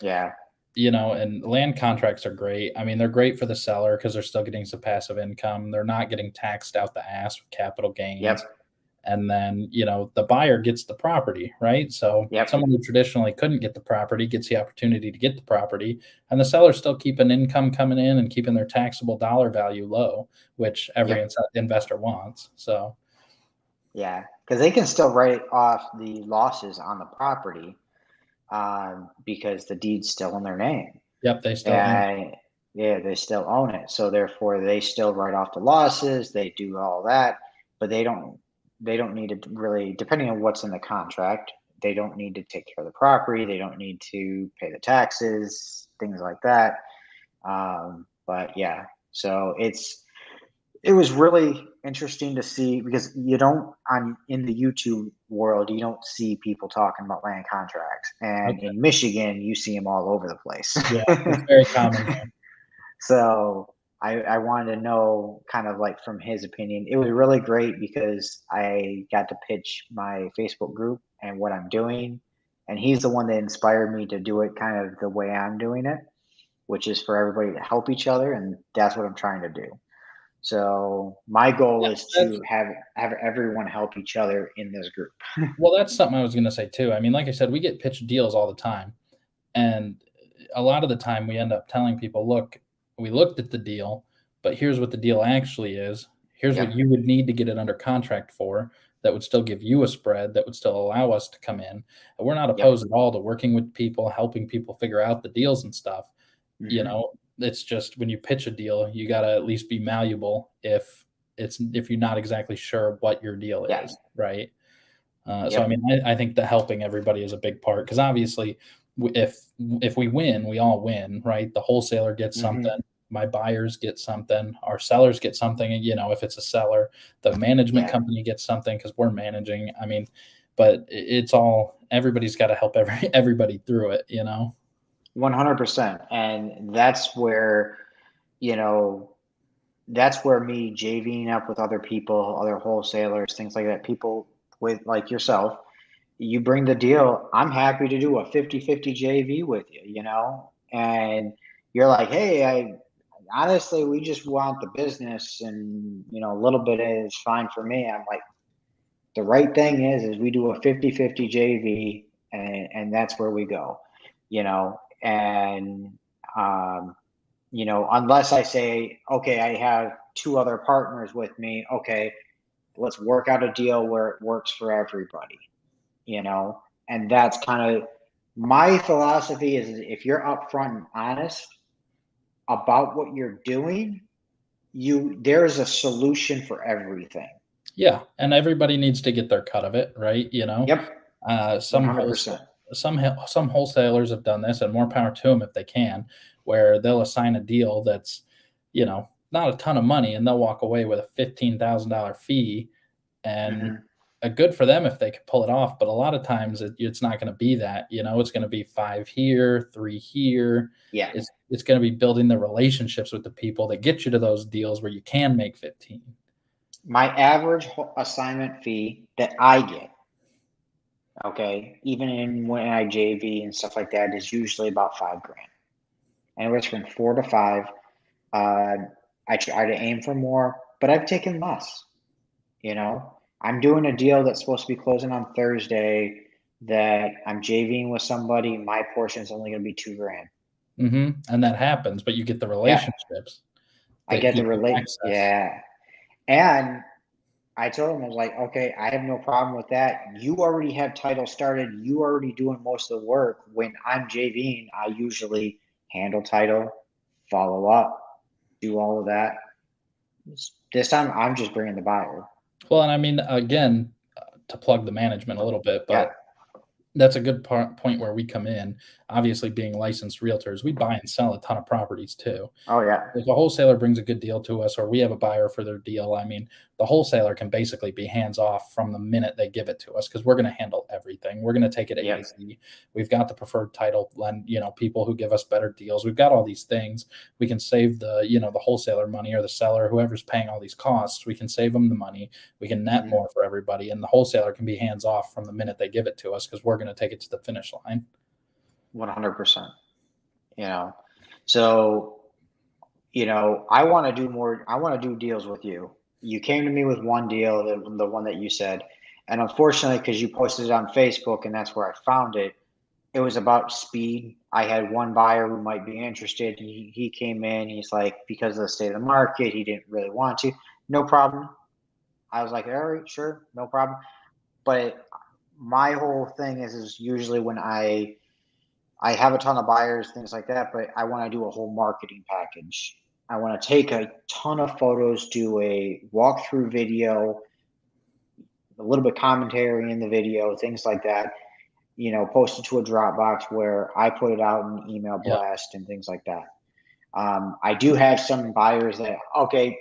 Speaker 1: yeah.
Speaker 2: And land contracts are great. I mean, they're great for the seller because they're still getting some passive income. They're not getting taxed out the ass with capital gains.
Speaker 1: Yep.
Speaker 2: And then, the buyer gets the property, right? So
Speaker 1: Yep.
Speaker 2: someone who traditionally couldn't get the property gets the opportunity to get the property, and the seller's still keeping income coming in and keeping their taxable dollar value low, which every
Speaker 1: Yep.
Speaker 2: investor wants. So,
Speaker 1: Yeah. Because they can still write off the losses on the property, because the deed's still in their name.
Speaker 2: yep, they still own.
Speaker 1: And yeah, they still own it. So therefore they still write off the losses, they do all that, but they don't need to really, depending on what's in the contract, they don't need to take care of the property, they don't need to pay the taxes, things like that. But yeah, so it was really interesting to see, because you don't, on in the YouTube world, you don't see people talking about land contracts, and
Speaker 2: Okay.
Speaker 1: in Michigan you see them all over the place.
Speaker 2: Yeah, it's very common here.
Speaker 1: So I wanted to know, kind of like from his opinion. It was really great because I got to pitch my Facebook group and what I'm doing. And he's the one that inspired me to do it kind of the way I'm doing it, which is for everybody to help each other. And that's what I'm trying to do. So my goal
Speaker 2: Yeah,
Speaker 1: is
Speaker 2: that's
Speaker 1: to have everyone help each other in this group.
Speaker 2: well, that's something I was going to say too. I mean, like I said, we get pitched deals all the time. And a lot of the time we end up telling people, look, we looked at the deal, but here's what the deal actually is. Here's what
Speaker 1: Yep.
Speaker 2: you would need to get it under contract for that would still give you a spread that would still allow us to come in. And we're not
Speaker 1: Yep.
Speaker 2: opposed at all to working with people, helping people figure out the deals and stuff.
Speaker 1: Hmm.
Speaker 2: It's just when you pitch a deal, you got to at least be malleable if you're not exactly sure what your deal
Speaker 1: Yeah.
Speaker 2: is, right? So I
Speaker 1: Yep.
Speaker 2: mean, I think the helping everybody is a big part because obviously, if we win, we all win, right? The wholesaler gets
Speaker 1: Hmm.
Speaker 2: something, my buyers get something, our sellers get something. And if it's a seller, the management
Speaker 1: Yeah.
Speaker 2: company gets something because we're managing. I mean, but it's all everybody's got to help everybody through it.
Speaker 1: 100%. And you know, that's where me JVing up with other people, other wholesalers, things like that, people with like yourself, you bring the deal. I'm happy to do a 50-50 JV with you, and you're like, hey, honestly, we just want the business, and a little bit is fine for me. I'm like, the right thing is we do a 50-50 JV, and that's where we go, and unless I say, okay, I have two other partners with me, okay, let's work out a deal where it works for everybody, and that's kind of my philosophy is if you're upfront and honest about what you're doing, there's a solution for everything.
Speaker 2: Yeah, and everybody needs to get their cut of it, right?
Speaker 1: Yep.
Speaker 2: Some
Speaker 1: 100%.
Speaker 2: some wholesalers have done this, and more power to them if they can, where they'll assign a deal that's, not a ton of money, and they'll walk away with a $15,000 fee, and good for them if they can pull it off. But a lot of times it's not going to be that. It's going to be 5 here, 3 here.
Speaker 1: Yeah.
Speaker 2: It's going to be building the relationships with the people that get you to those deals where you can make 15.
Speaker 1: My average assignment fee that I get, okay, even when I JV and stuff like that, is usually about $5,000. Anywhere from 4 to 5. I try to aim for more, but I've taken less. I'm doing a deal that's supposed to be closing on Thursday that I'm JVing with somebody. My portion is only going to be $2,000.
Speaker 2: And that happens, but you get the relationships.
Speaker 1: I get the yeah. And I told him, I was like, okay, I have no problem with that. You already have title started. You already doing most of the work. When I'm JVing, I usually handle title, follow up, do all of that. This time, I'm just bringing the buyer.
Speaker 2: Well, and I mean, again, to plug the management a little bit, but that's a good point where we come in. Obviously, being licensed realtors, we buy and sell a ton of properties too.
Speaker 1: Oh, yeah.
Speaker 2: If a wholesaler brings a good deal to us, or we have a buyer for their deal, I mean, the wholesaler can basically be hands off from the minute they give it to us, because we're going to handle everything. We're going to take it A to Z. We've got the preferred title, and people who give us better deals. We've got all these things. We can save the the wholesaler money, or the seller, whoever's paying all these costs. We can save them the money. We can net more for everybody, and the wholesaler can be hands off from the minute they give it to us, because we're going to take it to the finish line.
Speaker 1: 100%. So I want to do more. I want to do deals with you. You came to me with one deal, the one that you said, and unfortunately, because you posted it on Facebook and that's where I found it, it was about speed. I had one buyer who might be interested. He came in. He's like, because of the state of the market, he didn't really want to. No problem. I was like, all right, sure, no problem. But my whole thing is usually when I have a ton of buyers, things like that, but I want to do a whole marketing package. I want to take a ton of photos, do a walkthrough video, a little bit commentary in the video, things like that, post it to a Dropbox where I put it out in email blast and things like that. I do have some buyers that, okay,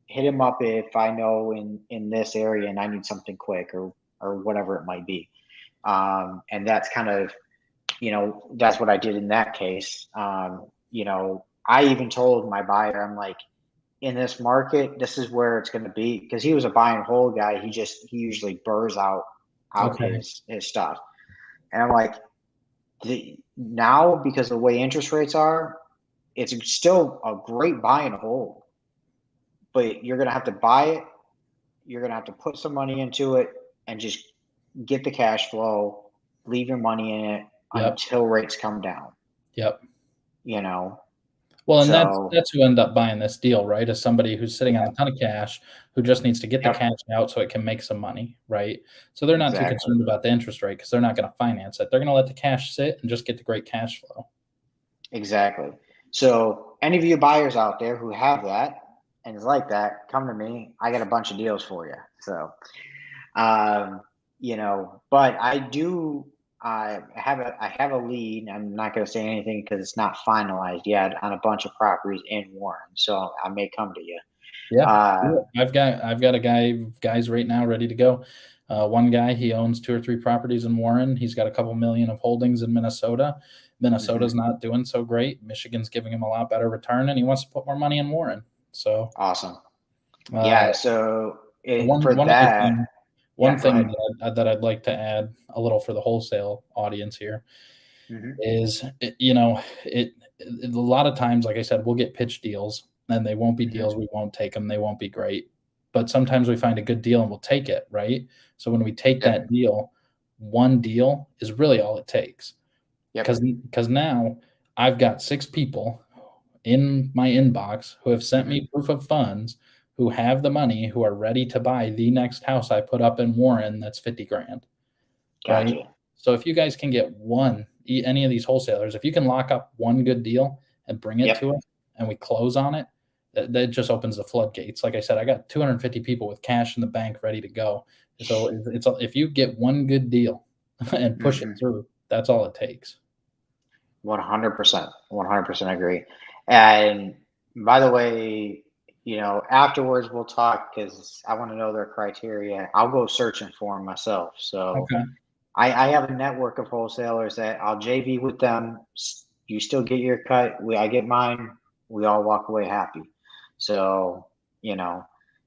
Speaker 1: hit them up if I know in this area and I need something quick or whatever it might be. And that's kind of, that's what I did in that case. I even told my buyer, I'm like, in this market, this is where it's going to be, because he was a buy and hold guy. He usually burrs out his stuff. And I'm like, now, because of the way interest rates are, it's still a great buy and hold, but you're going to have to buy it. You're going to have to put some money into it and just get the cash flow, leave your money in it until rates come down.
Speaker 2: Well, and that's who ended up buying this deal, right? Is somebody who's sitting on a ton of cash, who just needs to get the cash out so it can make some money, right? So they're not too concerned about the interest rate, because they're not going to finance it. They're going to let the cash sit and just get the great cash flow.
Speaker 1: Exactly. So any of you buyers out there who have that and is like that, come to me. I got a bunch of deals for you. So, but I do. I have a lead. I'm not going to say anything because it's not finalized yet on a bunch of properties in Warren. So I may come to you.
Speaker 2: I've got guys right now ready to go. One guy, he owns 2 or 3 properties in Warren. He's got a couple million of holdings in Minnesota. Minnesota's not doing so great. Michigan's giving him a lot better return, and he wants to put more money in Warren. So
Speaker 1: awesome. So
Speaker 2: one thing that I'd like to add a little for the wholesale audience here is, a lot of times, like I said, we'll get pitch deals and they won't be
Speaker 1: Mhm.
Speaker 2: deals. We won't take them. They won't be great. But sometimes we find a good deal and we'll take it, right? So when we take that
Speaker 1: Yep.
Speaker 2: deal, one deal is really all it takes.
Speaker 1: Yep.
Speaker 2: Because now I've got 6 people in my inbox who have sent
Speaker 1: Mhm.
Speaker 2: me proof of funds, who have the money, who are ready to buy the next house I put up in Warren that's 50 grand, right?
Speaker 1: Gotcha.
Speaker 2: So if you guys can get any of these wholesalers, if you can lock up one good deal and bring it
Speaker 1: Yep.
Speaker 2: to us and we close on it, that just opens the floodgates. Like I said, I got 250 people with cash in the bank ready to go. So if you get one good deal and push it
Speaker 1: Mhm.
Speaker 2: through, that's all it takes.
Speaker 1: 100%. 100% agree. And by the way, afterwards we'll talk because I want to know their criteria. I'll go searching for them myself. So
Speaker 2: Okay.
Speaker 1: I have a network of wholesalers that I'll JV with them. You still get your cut. I get mine. We all walk away happy. So, you know,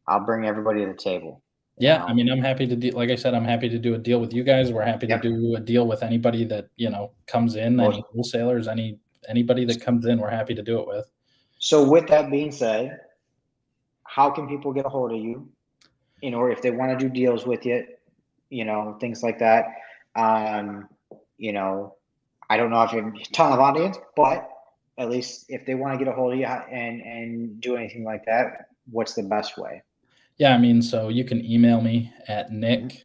Speaker 1: I'll bring everybody to the table, you
Speaker 2: Yeah, I
Speaker 1: know.
Speaker 2: mean, I'm happy to do, like I said, I'm happy to do a deal with you guys. We're happy to
Speaker 1: Yep.
Speaker 2: do a deal with anybody that, comes in, any
Speaker 1: Well,
Speaker 2: wholesalers, anybody that comes in, we're happy to do it with.
Speaker 1: so with that being said, how can people get a hold of you? Or if they want to do deals with you, things like that. Um, you know, I don't know if you have a ton of audience, but at least if they want to get a hold of you and do anything like that, what's the best way?
Speaker 2: Yeah, I mean, so you can email me at
Speaker 1: Mhm.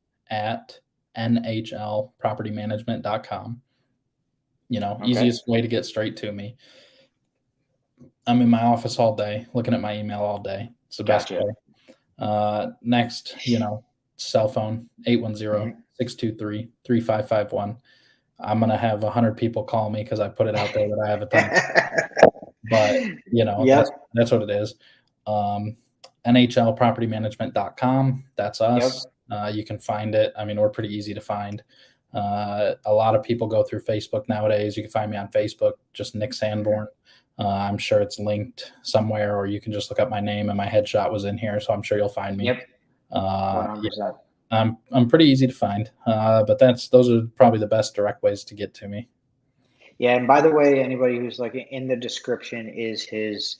Speaker 2: nick@nhlpropertymanagement.com.
Speaker 1: Okay,
Speaker 2: Easiest way to get straight to me. I'm in my office all day, looking at my email all day. It's the best
Speaker 1: gotcha.
Speaker 2: way. Next, cell phone, 810
Speaker 1: Mhm.
Speaker 2: 623 3551. I'm gonna have 100 people call me because I put it out there that I have a ton of, but
Speaker 1: Yep,
Speaker 2: that's what it is. Um, NHLpropertymanagement.com. That's us.
Speaker 1: yep.
Speaker 2: You can find it. I mean, we're pretty easy to find. A lot of people go through Facebook nowadays. You can find me on Facebook, just Nick
Speaker 1: Mhm.
Speaker 2: Sanborn. I'm sure it's linked somewhere, or you can just look up my name and my headshot was in here, so I'm sure you'll find me.
Speaker 1: Yep,
Speaker 2: Yeah,
Speaker 1: 100%.
Speaker 2: I'm pretty easy to find, but those are probably the best direct ways to get to me.
Speaker 1: Yeah, and by the way, anybody who's like in the description is his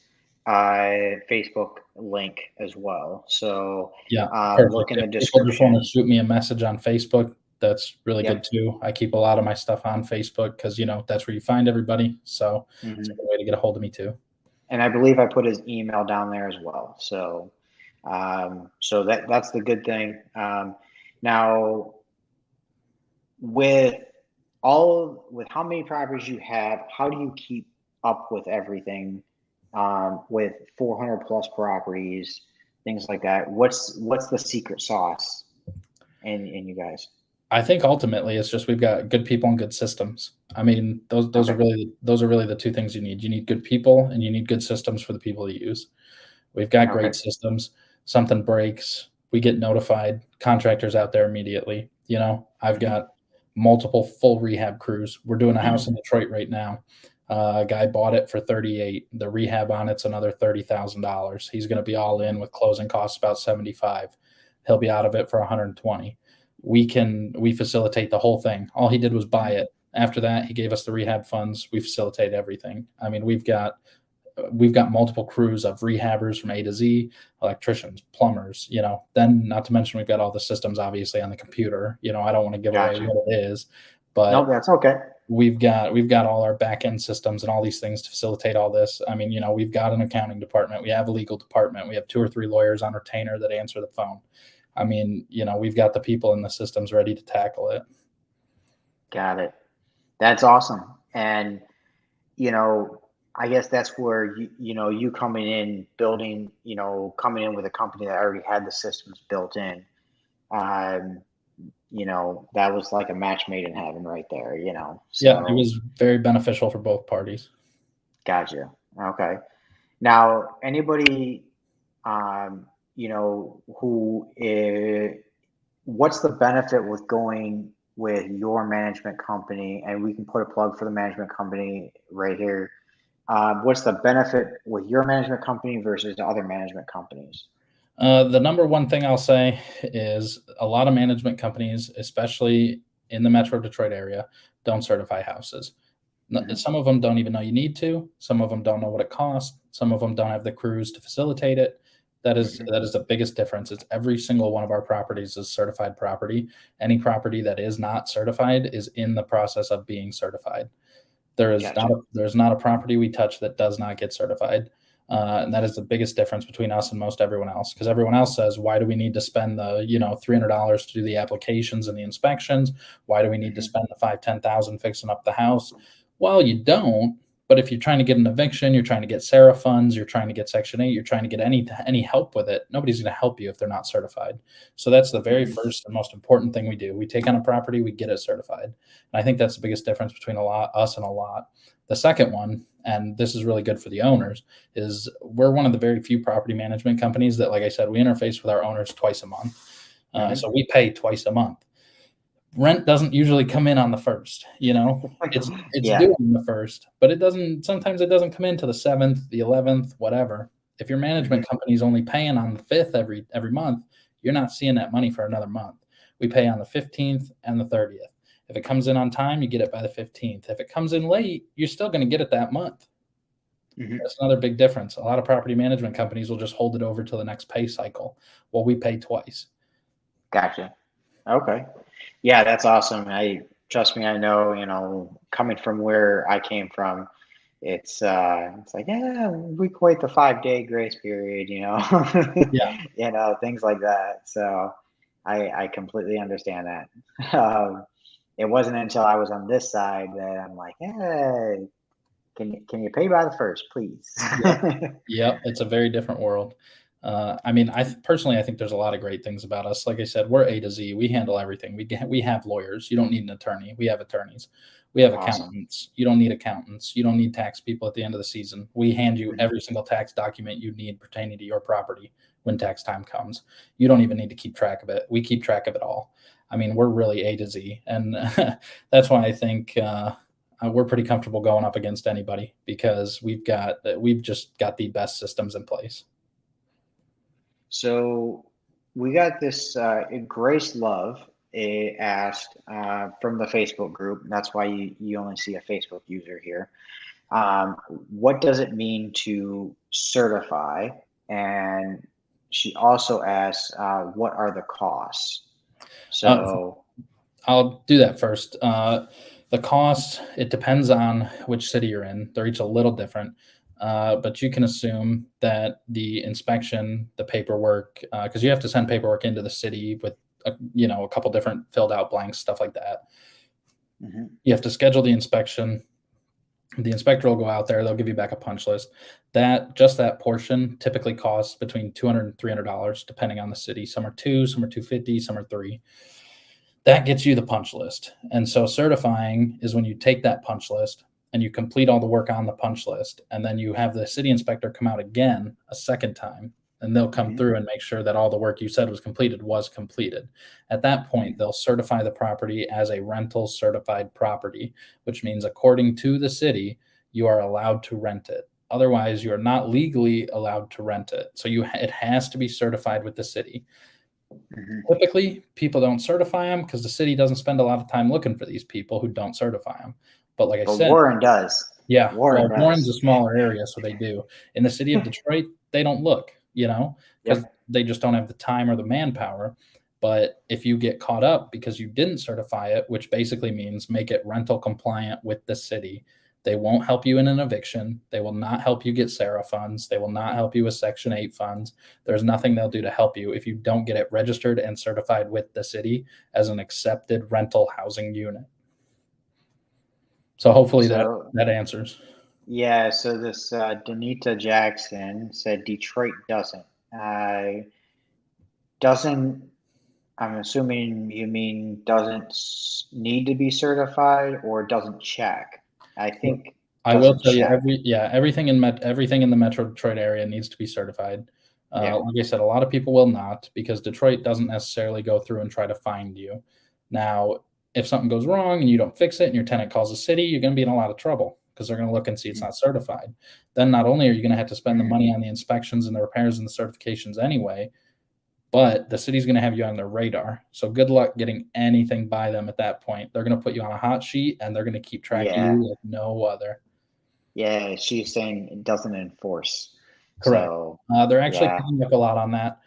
Speaker 1: Facebook link as well. So
Speaker 2: Yeah,
Speaker 1: look
Speaker 2: perfect.
Speaker 1: in
Speaker 2: If
Speaker 1: the
Speaker 2: people just wanna
Speaker 1: description.
Speaker 2: shoot me a message on Facebook, that's really good
Speaker 1: Yep.
Speaker 2: too. I keep a lot of my stuff on Facebook because that's where you find everybody, so it's a
Speaker 1: Hmm.
Speaker 2: good way to get a hold of me too.
Speaker 1: And I believe I put his email down there as well. So that's the good thing. Now, with with how many properties you have, how do you keep up with everything? With 400 plus properties, things like that. What's the secret sauce in you guys?
Speaker 2: I think ultimately it's just we've got good people and good systems. I mean,
Speaker 1: Okay.
Speaker 2: those are really the 2 things you need. You need good people and you need good systems for the people to use. We've got
Speaker 1: Okay.
Speaker 2: great systems. Something breaks, we get notified, contractors out there immediately. I've
Speaker 1: Hmm.
Speaker 2: got multiple full rehab crews. We're doing a house in Detroit right now. A guy bought it for 38. The rehab on it's another $30,000. He's going to be all in with closing costs about 75. He'll be out of it for 120. We facilitate the whole thing. All he did was buy
Speaker 1: Hmm.
Speaker 2: it. After that, he gave us the rehab funds. We facilitate everything. I mean, we've got multiple crews of rehabbers from A to Z, electricians, plumbers, then not to mention we've got all the systems obviously on the computer. I don't want to give away
Speaker 1: Gotcha.
Speaker 2: what it is,
Speaker 1: Nope,
Speaker 2: but
Speaker 1: that's okay.
Speaker 2: we've got all our back end systems and all these things to facilitate all this. I mean, we've got an accounting department, we have a legal department, we have 2 or 3 lawyers on retainer that answer the phone. I mean, we've got the people and the systems ready to tackle it.
Speaker 1: Got it. That's awesome. And you know, I guess that's where you coming in, building, coming in with a company that already had the systems built in. Um, that was like a match made in heaven right there.
Speaker 2: Yeah, it
Speaker 1: So
Speaker 2: was very beneficial for both parties.
Speaker 1: gotcha. Okay. Now, anybody, who is, what's the benefit with going with your management company? And we can put a plug for the management company right here. What's the benefit with your management company versus other management companies?
Speaker 2: The number one thing I'll say is a lot of management companies, especially in the Metro Detroit area, don't certify houses.
Speaker 1: Mhm.
Speaker 2: Some of them don't even know you need to. Some of them don't know what it costs. Some of them don't have the crews to facilitate it.
Speaker 1: Mhm.
Speaker 2: That is the biggest difference. It's every single one of our properties is certified property. Any property that is not certified is in the process of being certified.
Speaker 1: Gotcha.
Speaker 2: There's not a property we touch that does not get certified. And that is the biggest difference between us and most everyone else. Because everyone else says, why do we need to spend the $300 to do the applications and the inspections? Why do we need to
Speaker 1: Mhm.
Speaker 2: spend the 5-10,000 fixing up the house? Well, you don't. But if you're trying to get an eviction, you're trying to get Sarah funds, you're trying to get Section 8, you're trying to get any help with it, nobody's going to help you if they're not certified. So that's the very
Speaker 1: Mhm.
Speaker 2: first and most important thing we do. We take on a property, we get it certified. And I think that's the biggest difference between us and a lot. The second one, and this is really good for the owners, is we're one of the very few property management companies that, like I said, we interface with our owners twice a month.
Speaker 1: Mhm.
Speaker 2: So we pay twice a month. Rent doesn't usually come in on the first. It's
Speaker 1: Yeah.
Speaker 2: due on the first, but it doesn't. Sometimes it doesn't come in to the 7th, the 11th, whatever. If your
Speaker 1: Mhm.
Speaker 2: management company is only paying on the 5th every month, you're not seeing that money for another month. We pay on the 15th and the 30th. If it comes in on time, you get it by the 15th. If it comes in late, you're still going to get it that month.
Speaker 1: Mhm.
Speaker 2: That's another big difference. A lot of property management companies will just hold it over to the next pay cycle. Well, we pay twice.
Speaker 1: Gotcha. Okay. Yeah, that's awesome. I trust me, I know, coming from where I came from, it's like, yeah, we quit the 5 day grace period,
Speaker 2: Yeah.
Speaker 1: things like that. So I completely understand that. Um, it wasn't until I was on this side that I'm like, hey, can you pay by the first, please?
Speaker 2: Yep. Yep, it's a very different world. I mean, personally, I think there's a lot of great things about us. Like I said, we're A to Z. We handle everything. We have lawyers. You don't need an attorney. We have attorneys. We have
Speaker 1: Awesome.
Speaker 2: accountants. You don't need accountants. You don't need tax people at the end of the season. We hand you
Speaker 1: Mhm.
Speaker 2: every single tax document you need pertaining to your property when tax time comes. You don't even need to keep track of it. We keep track of it all. I mean, we're really A to Z, and that's why I think we're pretty comfortable going up against anybody because we've just got the best systems in place.
Speaker 1: So we got this Grace Love asked from the Facebook group. That's why you only see a Facebook user here. What does it mean to certify? And she also asks, what are the costs?
Speaker 2: Uh,
Speaker 1: So,
Speaker 2: I'll do that first. The cost, it depends on which city you're in. They're each a little different. But you can assume that the inspection, the paperwork, because you have to send paperwork into the city with a couple different filled out blanks, stuff like that.
Speaker 1: mhm,
Speaker 2: You have to schedule the inspection. The inspector will go out there. They'll give you back a punch list. That portion typically costs between $200 and $300, depending on the city. Some are two, some are 250, some are three. That gets you the punch list. And so certifying is when you take that punch list and you complete all the work on the punch list, and then you have the city inspector come out again a second time, and they'll come
Speaker 1: mhm,
Speaker 2: through and make sure that all the work you said was completed. At that point,
Speaker 1: mhm.
Speaker 2: they'll certify the property as a rental certified property, which means according to the city, you are allowed to rent it. Otherwise, you are not legally allowed to rent it. So it has to be certified with the city.
Speaker 1: Mhm.
Speaker 2: Typically, people don't certify them because the city doesn't spend a lot of time looking for these people who don't certify them. But like I
Speaker 1: But
Speaker 2: said,
Speaker 1: Warren does.
Speaker 2: yeah,
Speaker 1: Warren
Speaker 2: well, Warren's
Speaker 1: does.
Speaker 2: a smaller area, so they do. In the city of Detroit, they don't look, because
Speaker 1: Yep.
Speaker 2: they just don't have the time or the manpower. But if you get caught up because you didn't certify it, which basically means make it rental compliant with the city, they won't help you in an eviction. They will not help you get Sarah funds. They will not help you with Section 8 funds. There's nothing they'll do to help you if you don't get it registered and certified with the city as an accepted rental housing unit. So hopefully that
Speaker 1: So,
Speaker 2: that answers.
Speaker 1: yeah, so this Danita Jackson said Detroit doesn't. Doesn't, I'm assuming you mean doesn't need to be certified or doesn't check. I think
Speaker 2: I will
Speaker 1: doesn't
Speaker 2: tell you
Speaker 1: check.
Speaker 2: everything in the Metro Detroit area needs to be certified.
Speaker 1: Yeah.
Speaker 2: Like I said, a lot of people will not because Detroit doesn't necessarily go through and try to find you. Now, if something goes wrong and you don't fix it and your tenant calls the city, you're going to be in a lot of trouble because they're going to look and see it's
Speaker 1: Mm,
Speaker 2: not certified. Then not only are you going to have to spend the
Speaker 1: mhm.
Speaker 2: money on the inspections and the repairs and the certifications anyway, but the city's going to have you on their radar. So good luck getting anything by them at that point. They're going to put you on a hot sheet and they're going to keep track of
Speaker 1: Yeah.
Speaker 2: you like no other.
Speaker 1: Yeah. She's saying it doesn't enforce.
Speaker 2: Correct.
Speaker 1: So,
Speaker 2: They're actually
Speaker 1: yeah.
Speaker 2: picking up a lot on that.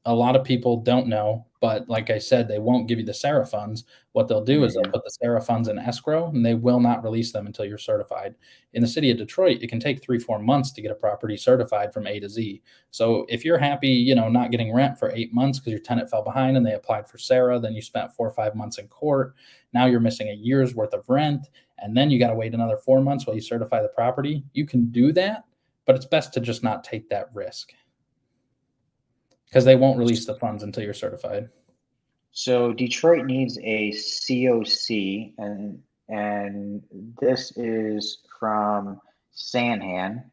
Speaker 2: A lot of people don't know, but like I said, they won't give you the Sarah funds. What they'll do is they'll
Speaker 1: Hmm.
Speaker 2: put the Sarah funds in escrow, and they will not release them until you're certified. In the city of Detroit, it can take 3-4 months to get a property certified from A to Z. So if you're happy, not getting rent for 8 months because your tenant fell behind and they applied for Sarah, then you spent 4 or 5 months in court. Now you're missing a year's worth of rent, and then you got to wait another 4 months while you certify the property. You can do that, but it's best to just not take that risk because they won't release the funds until you're certified.
Speaker 1: So Detroit needs a COC, and this is from Sanhan,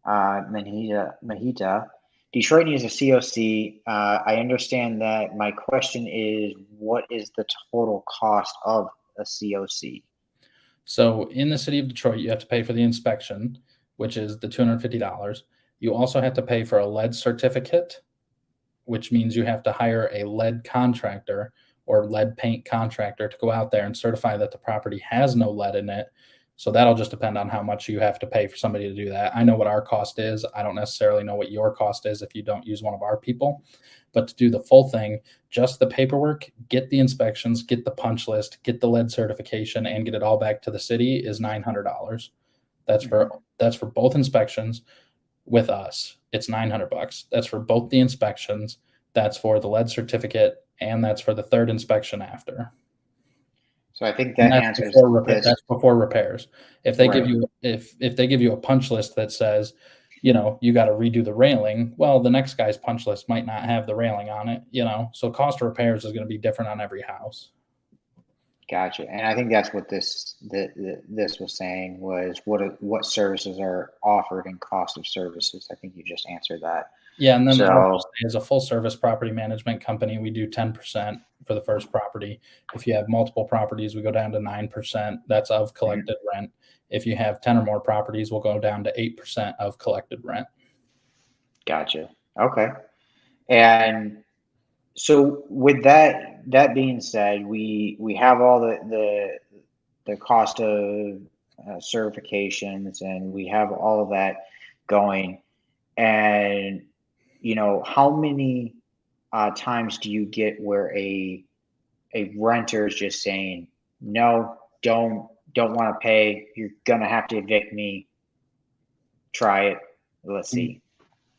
Speaker 1: Mahita. Detroit needs a COC. I understand that. My question is, what is the total cost of a COC?
Speaker 2: So in the city of Detroit, you have to pay for the inspection, which is the $250. You also have to pay for a lead certificate, which means you have to hire a lead contractor or lead paint contractor to go out there and certify that the property has no lead in it. So that'll just depend on how much you have to pay for somebody to do that. I know what our cost is. I don't necessarily know what your cost is if you don't use one of our people. But to do the full thing, just the paperwork, get the inspections, get the punch list, get the lead certification, and get it all back to the city is $900. That's
Speaker 1: Mhm.
Speaker 2: for both inspections with us. It's $900. That's for both the inspections, that's for the lead certificate, and that's for the third inspection after.
Speaker 1: So I think
Speaker 2: And
Speaker 1: that answers this.
Speaker 2: that's before repairs. If they give
Speaker 1: Right.
Speaker 2: you if they give you a punch list that says, you got to redo the railing, well, the next guy's punch list might not have the railing on it. So cost of repairs is going to be different on every house.
Speaker 1: Gotcha. And I think that's what this was saying was what services are offered and cost of services. I think you just answered that.
Speaker 2: Yeah, and then I'll just
Speaker 1: So,
Speaker 2: say as a full service property management company, we do 10% for the first property. If you have multiple properties, we go down to 9%. That's of
Speaker 1: mhm,
Speaker 2: collected rent. If you have 10 or more properties, we'll go down to 8% of collected rent.
Speaker 1: gotcha. Okay. And so with that being said, we have all the cost of certifications, and we have all of that going. And how many times do you get where a renter is just saying, no, don't want to pay, you're gonna have to evict me, try it, let's see.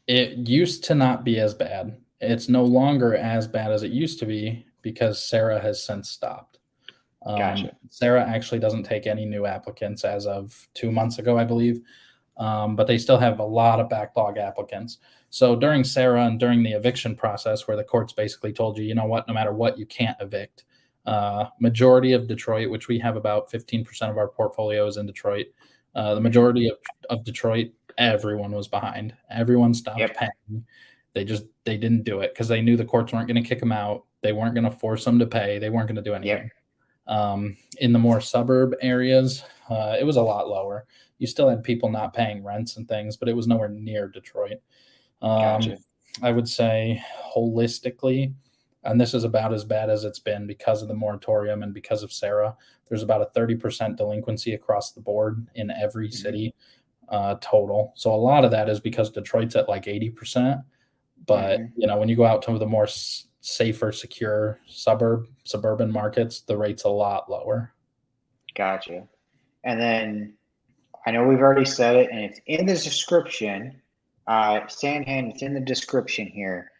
Speaker 2: It used to not be as bad. It's no longer as bad as it used to be because Sarah has since stopped.
Speaker 1: Gotcha.
Speaker 2: Sarah actually doesn't take any new applicants as of 2 months ago, I believe. But they still have a lot of backlog applicants. So during Sarah and during the eviction process, where the courts basically told you, you know what, no matter what, you can't evict. Majority of Detroit, which we have about 15% of our portfolio is in Detroit. The
Speaker 1: Mhm.
Speaker 2: majority of Detroit, everyone was behind. Everyone stopped
Speaker 1: Yep.
Speaker 2: paying. They didn't do it because they knew the courts weren't going to kick them out. They weren't going to force them to pay. They weren't going to do anything.
Speaker 1: Yep.
Speaker 2: In the more suburb areas, it was a lot lower. You still had people not paying rents and things, but it was nowhere near Detroit. Um,
Speaker 1: Gotcha.
Speaker 2: I would say holistically, and this is about as bad as it's been because of the moratorium and because of Sarah, there's about a 30% delinquency across the board in every
Speaker 1: Hmm.
Speaker 2: city total. So a lot of that is because Detroit's at like 80%. But
Speaker 1: Hmm.
Speaker 2: when you go out to the more safer, secure suburban markets, the rate's a lot lower.
Speaker 1: Gotcha. And then I know we've already said it, and it's in the description. Sanhan, it's in the description here.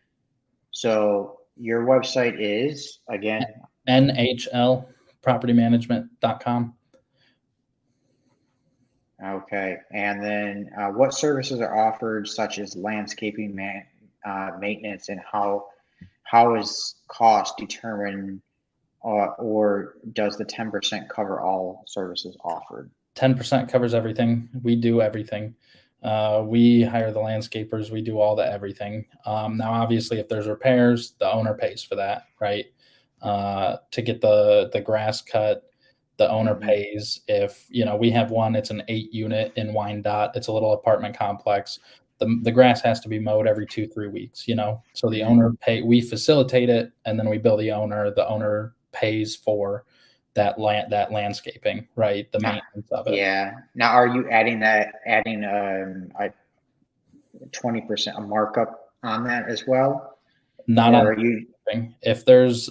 Speaker 1: So your website is again.
Speaker 2: NHLpropertymanagement.com.
Speaker 1: Okay. And then what services are offered, such as landscaping, maintenance, and how is cost determined, or does the 10% cover all services offered?
Speaker 2: 10% covers everything. We do everything. We hire the landscapers. We do all the everything. Now, obviously, if there's repairs, the owner pays for that, right? To get the grass cut, the owner
Speaker 1: Hmm.
Speaker 2: pays. If we have one, it's an 8 unit in Wyandotte. It's a little apartment complex. the grass has to be mowed every 2-3 weeks, so the owner we facilitate it, and then we bill the owner pays for that landscaping, right? The maintenance of it.
Speaker 1: Yeah. Now, are you adding a 20% a markup on that as well?
Speaker 2: Not
Speaker 1: Or
Speaker 2: on
Speaker 1: are you?
Speaker 2: if there's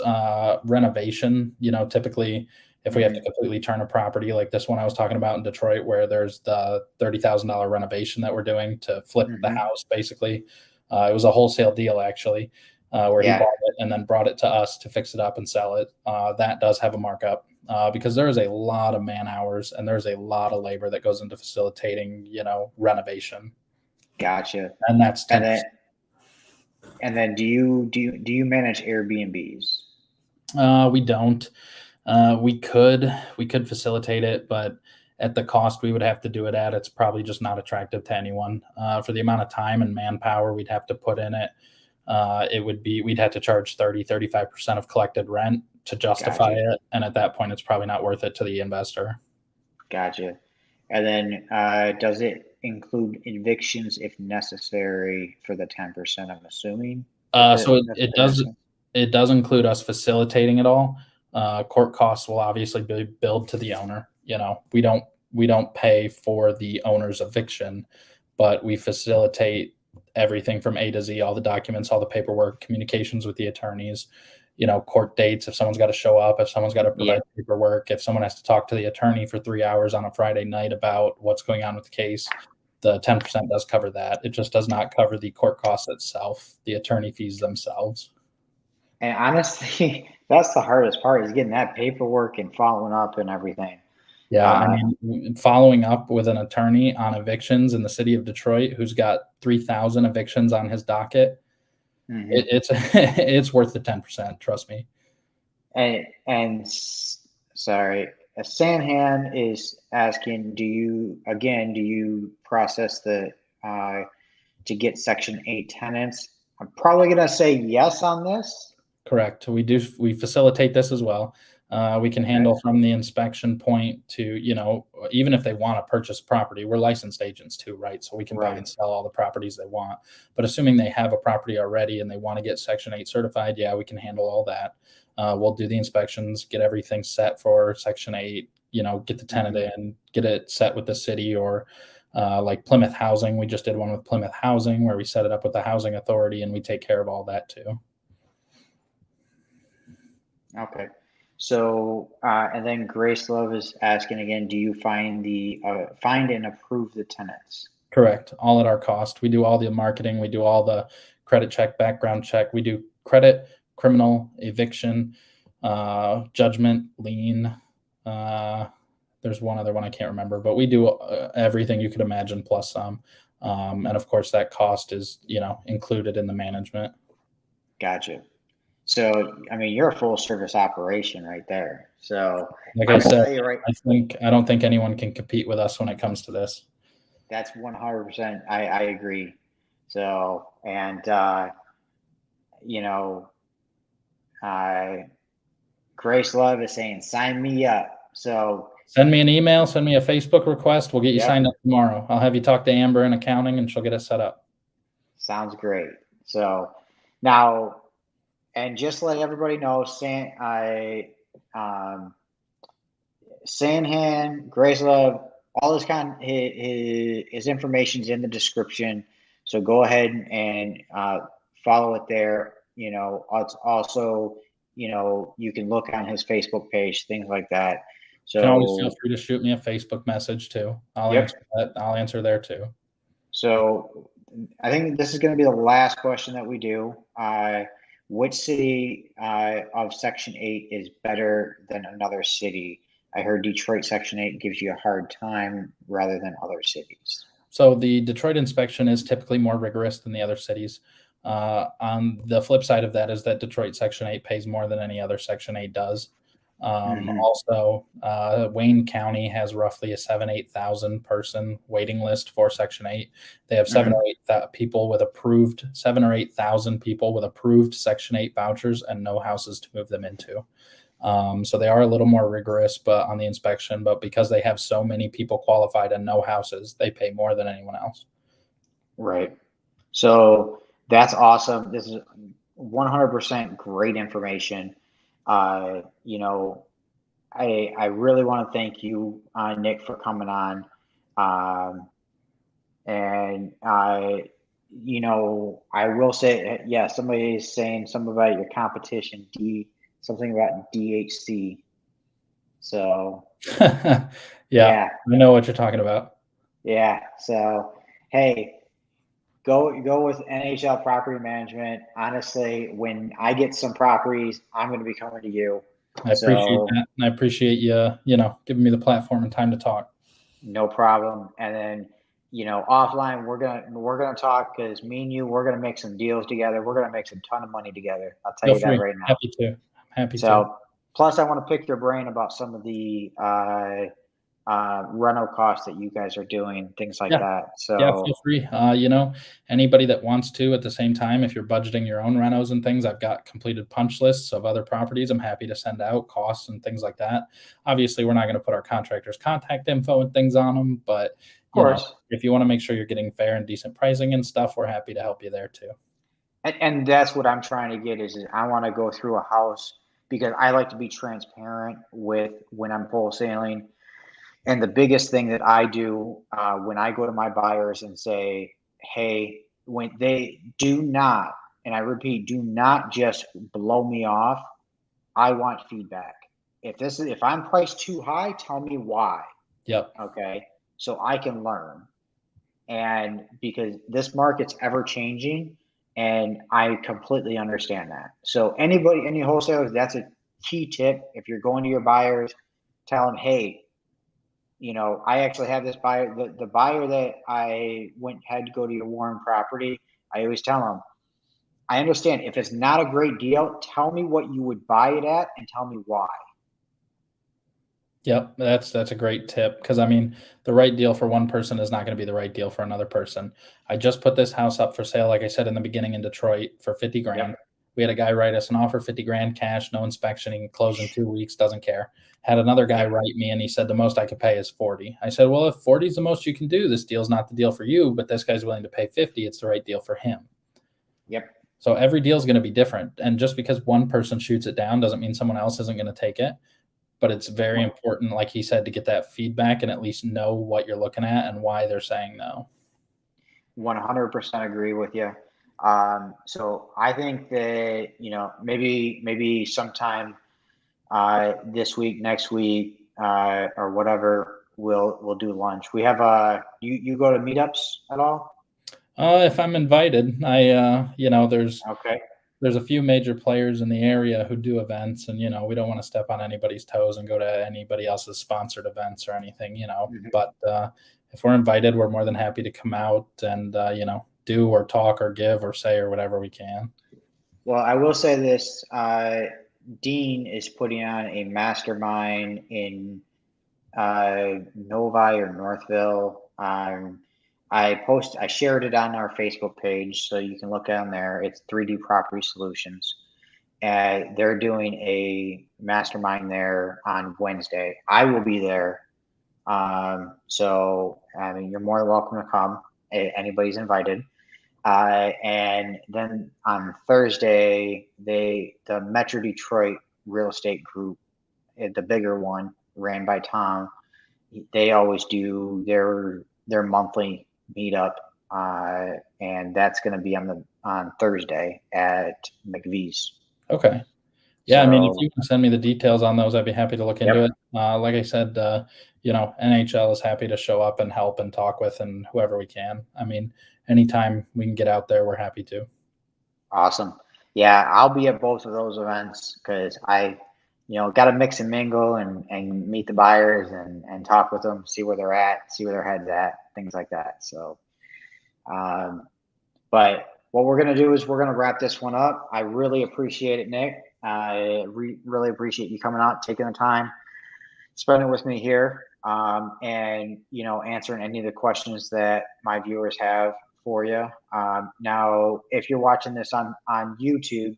Speaker 2: renovation, typically if we have to
Speaker 1: Mhm.
Speaker 2: completely turn a property like this one I was talking about in Detroit, where there's the $30,000 renovation that we're doing to flip the
Speaker 1: Mhm.
Speaker 2: house, basically. It was a wholesale deal, actually, where he
Speaker 1: Yeah.
Speaker 2: bought it and then brought it to us to fix it up and sell it. That does have a markup because there is a lot of man hours and there's a lot of labor that goes into facilitating, renovation.
Speaker 1: Gotcha.
Speaker 2: And that's
Speaker 1: And
Speaker 2: 10%.
Speaker 1: then do you manage Airbnbs?
Speaker 2: We don't. We could facilitate it, but at the cost we would have to do it at, it's probably just not attractive to anyone. For the amount of time and manpower we'd have to put in it, we'd have to charge 35% of collected rent to justify
Speaker 1: Gotcha.
Speaker 2: it. And at that point, it's probably not worth it to the investor.
Speaker 1: Gotcha. And then does it include evictions if necessary for the 10%, I'm assuming?
Speaker 2: So it,
Speaker 1: If
Speaker 2: it
Speaker 1: that makes
Speaker 2: does
Speaker 1: sense.
Speaker 2: it does include us facilitating it all. Court costs will obviously be billed to the owner. We don't pay for the owner's eviction, but we facilitate everything from A to Z, all the documents, all the paperwork, communications with the attorneys, court dates, if someone's got to show up, if someone's got to
Speaker 1: Yeah.
Speaker 2: provide paperwork, if someone has to talk to the attorney for 3 hours on a Friday night about what's going on with the case, the 10% does cover that. It just does not cover the court costs itself, the attorney fees themselves.
Speaker 1: And honestly, that's the hardest part is getting that paperwork and following up and everything.
Speaker 2: Yeah, I
Speaker 1: Uh,
Speaker 2: mean, following up with an attorney on evictions in the city of Detroit who's got 3,000 evictions on his docket,
Speaker 1: mhm.
Speaker 2: it's it's worth the 10%. Trust me.
Speaker 1: Sorry, Sanhan is asking, do you process uh, to get Section 8 tenants? I'm probably gonna say yes on this.
Speaker 2: Correct. We facilitate this as well. We can
Speaker 1: Okay.
Speaker 2: handle from the inspection point to, even if they want to purchase property, we're licensed agents too, right? So we can buy
Speaker 1: Right.
Speaker 2: and sell all the properties they want. But assuming they have a property already and they want to get Section 8 certified, yeah, we can handle all that. We'll do the inspections, get everything set for Section 8, get the tenant
Speaker 1: Mhm.
Speaker 2: in, get it set with the city, or like Plymouth Housing. We just did one with Plymouth Housing where we set it up with the housing authority and we take care of all that too.
Speaker 1: Okay. So, and then Grace Love is asking again, do you find and approve the tenants?
Speaker 2: Correct. All at our cost. We do all the marketing. We do all the credit check, background check. We do credit, criminal, eviction, judgment, lien. Uh, there's one other one I can't remember, but we do everything you could imagine plus some. And of course, that cost is included in the management.
Speaker 1: Gotcha. So, I mean, you're a full service operation right there. So
Speaker 2: Like I
Speaker 1: I can
Speaker 2: said,
Speaker 1: tell you right,
Speaker 2: I don't think anyone can compete with us when it comes to this.
Speaker 1: that's 100%. I agree. So, and, you know, uh, Grace Love is saying, sign me up. So,
Speaker 2: Send me an email, send me a Facebook request. We'll get you signed
Speaker 1: yep,
Speaker 2: up tomorrow. I'll have you talk to Amber in accounting and she'll get it set up.
Speaker 1: sounds great. So now, and just to let everybody know, um, Sanhan, Grace Love, all his his information's in the description. So go ahead and follow it there. It's also, you can look on his Facebook page, things like that.
Speaker 2: You can always feel
Speaker 1: So,
Speaker 2: free to shoot me a Facebook message too. I'll answer
Speaker 1: yep.
Speaker 2: that. I'll answer there too.
Speaker 1: So I think this is going to be the last question that we do. Which city of Section 8 is better than another city? I heard Detroit Section 8 gives you a hard time rather than other cities.
Speaker 2: So the Detroit inspection is typically more rigorous than the other cities. On the flip side of that is that Detroit Section 8 pays more than any other Section 8 does.
Speaker 1: Hmm.
Speaker 2: Also, Wayne County has roughly a 8,000 person waiting list for Section 8. They have
Speaker 1: Hmm.
Speaker 2: 7 or 8,000 people with approved Section 8 vouchers and no houses to move them into. So they are a little more rigorous, but on the inspection, but because they have so many people qualified and no houses, they pay more than anyone else.
Speaker 1: Right. So that's awesome. This is 100% great information. You know, I really want to thank you, Nick, for coming on. Um, and I will say, yeah, somebody is saying something about your competition, something about DHC. So
Speaker 2: Yeah,
Speaker 1: yeah,
Speaker 2: I know what you're talking about.
Speaker 1: yeah. So hey, go with NHL property management. Honestly, when I get some properties, I'm going to be coming to you.
Speaker 2: I appreciate
Speaker 1: So
Speaker 2: that, and I appreciate you, giving me the platform and time to talk.
Speaker 1: no problem. And then, offline we're gonna talk because me and you we're gonna make some deals together. We're gonna make some ton of money together. I'll tell
Speaker 2: Feel
Speaker 1: you that
Speaker 2: free.
Speaker 1: right now.
Speaker 2: Happy to. Happy to.
Speaker 1: So plus I want to pick your brain about some of the rental costs that you guys are doing, things like
Speaker 2: Yeah.
Speaker 1: that.
Speaker 2: Yeah, feel
Speaker 1: So
Speaker 2: free. Anybody that wants to at the same time, if you're budgeting your own renos and things, I've got completed punch lists of other properties I'm happy to send out, costs and things like that. Obviously, we're not going to put our contractors' contact info and things on them, but
Speaker 1: of course.
Speaker 2: if you want to make sure you're getting fair and decent pricing and stuff, we're happy to help you there too.
Speaker 1: And that's what I'm trying to get is I want to go through a house because I like to be transparent with when I'm wholesaling. And the biggest thing that I do when I go to my buyers and say, hey, when they do not, and I repeat, do not just blow me off. I want feedback. If I'm priced too high, tell me why.
Speaker 2: Yep.
Speaker 1: Okay. So I can learn. And because this market's ever changing, and I completely understand that. So any wholesalers, that's a key tip. If you're going to your buyers, tell them, hey, I actually have this buyer, the buyer that I had to go to your Warren property. I always tell them, I understand if it's not a great deal, tell me what you would buy it at and tell me why.
Speaker 2: Yep, that's a great tip because I mean, the right deal for one person is not going to be the right deal for another person. I just put this house up for sale, like I said in the beginning, in Detroit for 50 grand.
Speaker 1: Yep.
Speaker 2: We had a guy write us an offer, 50 grand cash, no inspection, he can close in 2 weeks, doesn't care. Had another guy
Speaker 1: Yep.
Speaker 2: write me and he said the most I could pay is 40. I said, well, if 40 is the most you can do, this deal's not the deal for you, but this guy's willing to pay 50, it's the right deal for him.
Speaker 1: Yep.
Speaker 2: So every deal is going to be different. And just because one person shoots it down doesn't mean someone else isn't going to take it. But it's very important, like he said, to get that feedback and at least know what you're looking at and why they're saying no.
Speaker 1: 100% agree with you. So I think that, maybe sometime this week, next week, or whatever, we'll do lunch. We have you go to meetups at all?
Speaker 2: If I'm invited,
Speaker 1: Okay.
Speaker 2: there's a few major players in the area who do events, and we don't want to step on anybody's toes and go to anybody else's sponsored events or anything.
Speaker 1: Mhm.
Speaker 2: But if we're invited, we're more than happy to come out and do or talk or give or say or whatever we can.
Speaker 1: Well, I will say this: Dean is putting on a mastermind in Novi or Northville. I shared it on our Facebook page, so you can look on there. It's 3D Property Solutions. And they're doing a mastermind there on Wednesday. I will be there. So I mean, you're more than welcome to come. Anybody's invited. And then on Thursday, the Metro Detroit Real Estate Group, the bigger one, ran by Tom. They always do their monthly meetup, and that's going to be on Thursday at McVee's.
Speaker 2: Okay. Yeah, I mean, if
Speaker 1: So,
Speaker 2: you can send me the details on those, I'd be happy to look into
Speaker 1: yep,
Speaker 2: it. Like I said, NHL is happy to show up and help and talk with and whoever we can. I mean, anytime we can get out there, we're happy to.
Speaker 1: awesome. Yeah, I'll be at both of those events because got to mix and mingle and meet the buyers and talk with them, see where they're at, see where their heads at, things like that. So, um, but what we're going to do is we're going to wrap this one up. I really appreciate it, Nick. I really appreciate you coming out, taking the time, spending it with me here, and answering any of the questions that my viewers have for you. Now, if you're watching this on YouTube,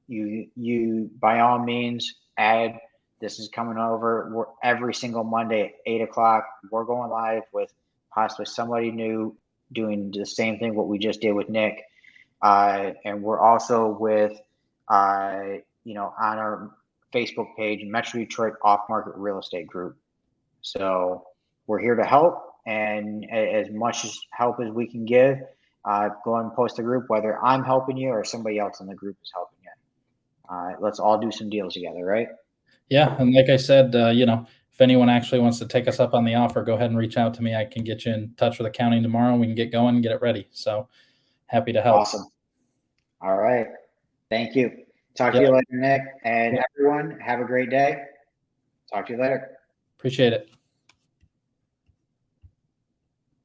Speaker 1: you by all means add. This is coming over. Every single Monday at 8 o'clock. We're going live with possibly somebody new doing the same thing what we just did with Nick. And we're also with, on our Facebook page, Metro Detroit Off Market Real Estate Group. So we're here to help, and as much as help as we can give, go and post a group, whether I'm helping you or somebody else in the group is helping you. Let's all do some deals together, right?
Speaker 2: Yeah, and like I said, if anyone actually wants to take us up on the offer, go ahead and reach out to me. I can get you in touch with the county tomorrow, and we can get going and get it ready. So happy to help.
Speaker 1: Awesome. All right. Thank you. Talk to
Speaker 2: Yep.
Speaker 1: you later, Nick. And
Speaker 2: Yep.
Speaker 1: everyone, have a great day. Talk to you later.
Speaker 2: Appreciate it.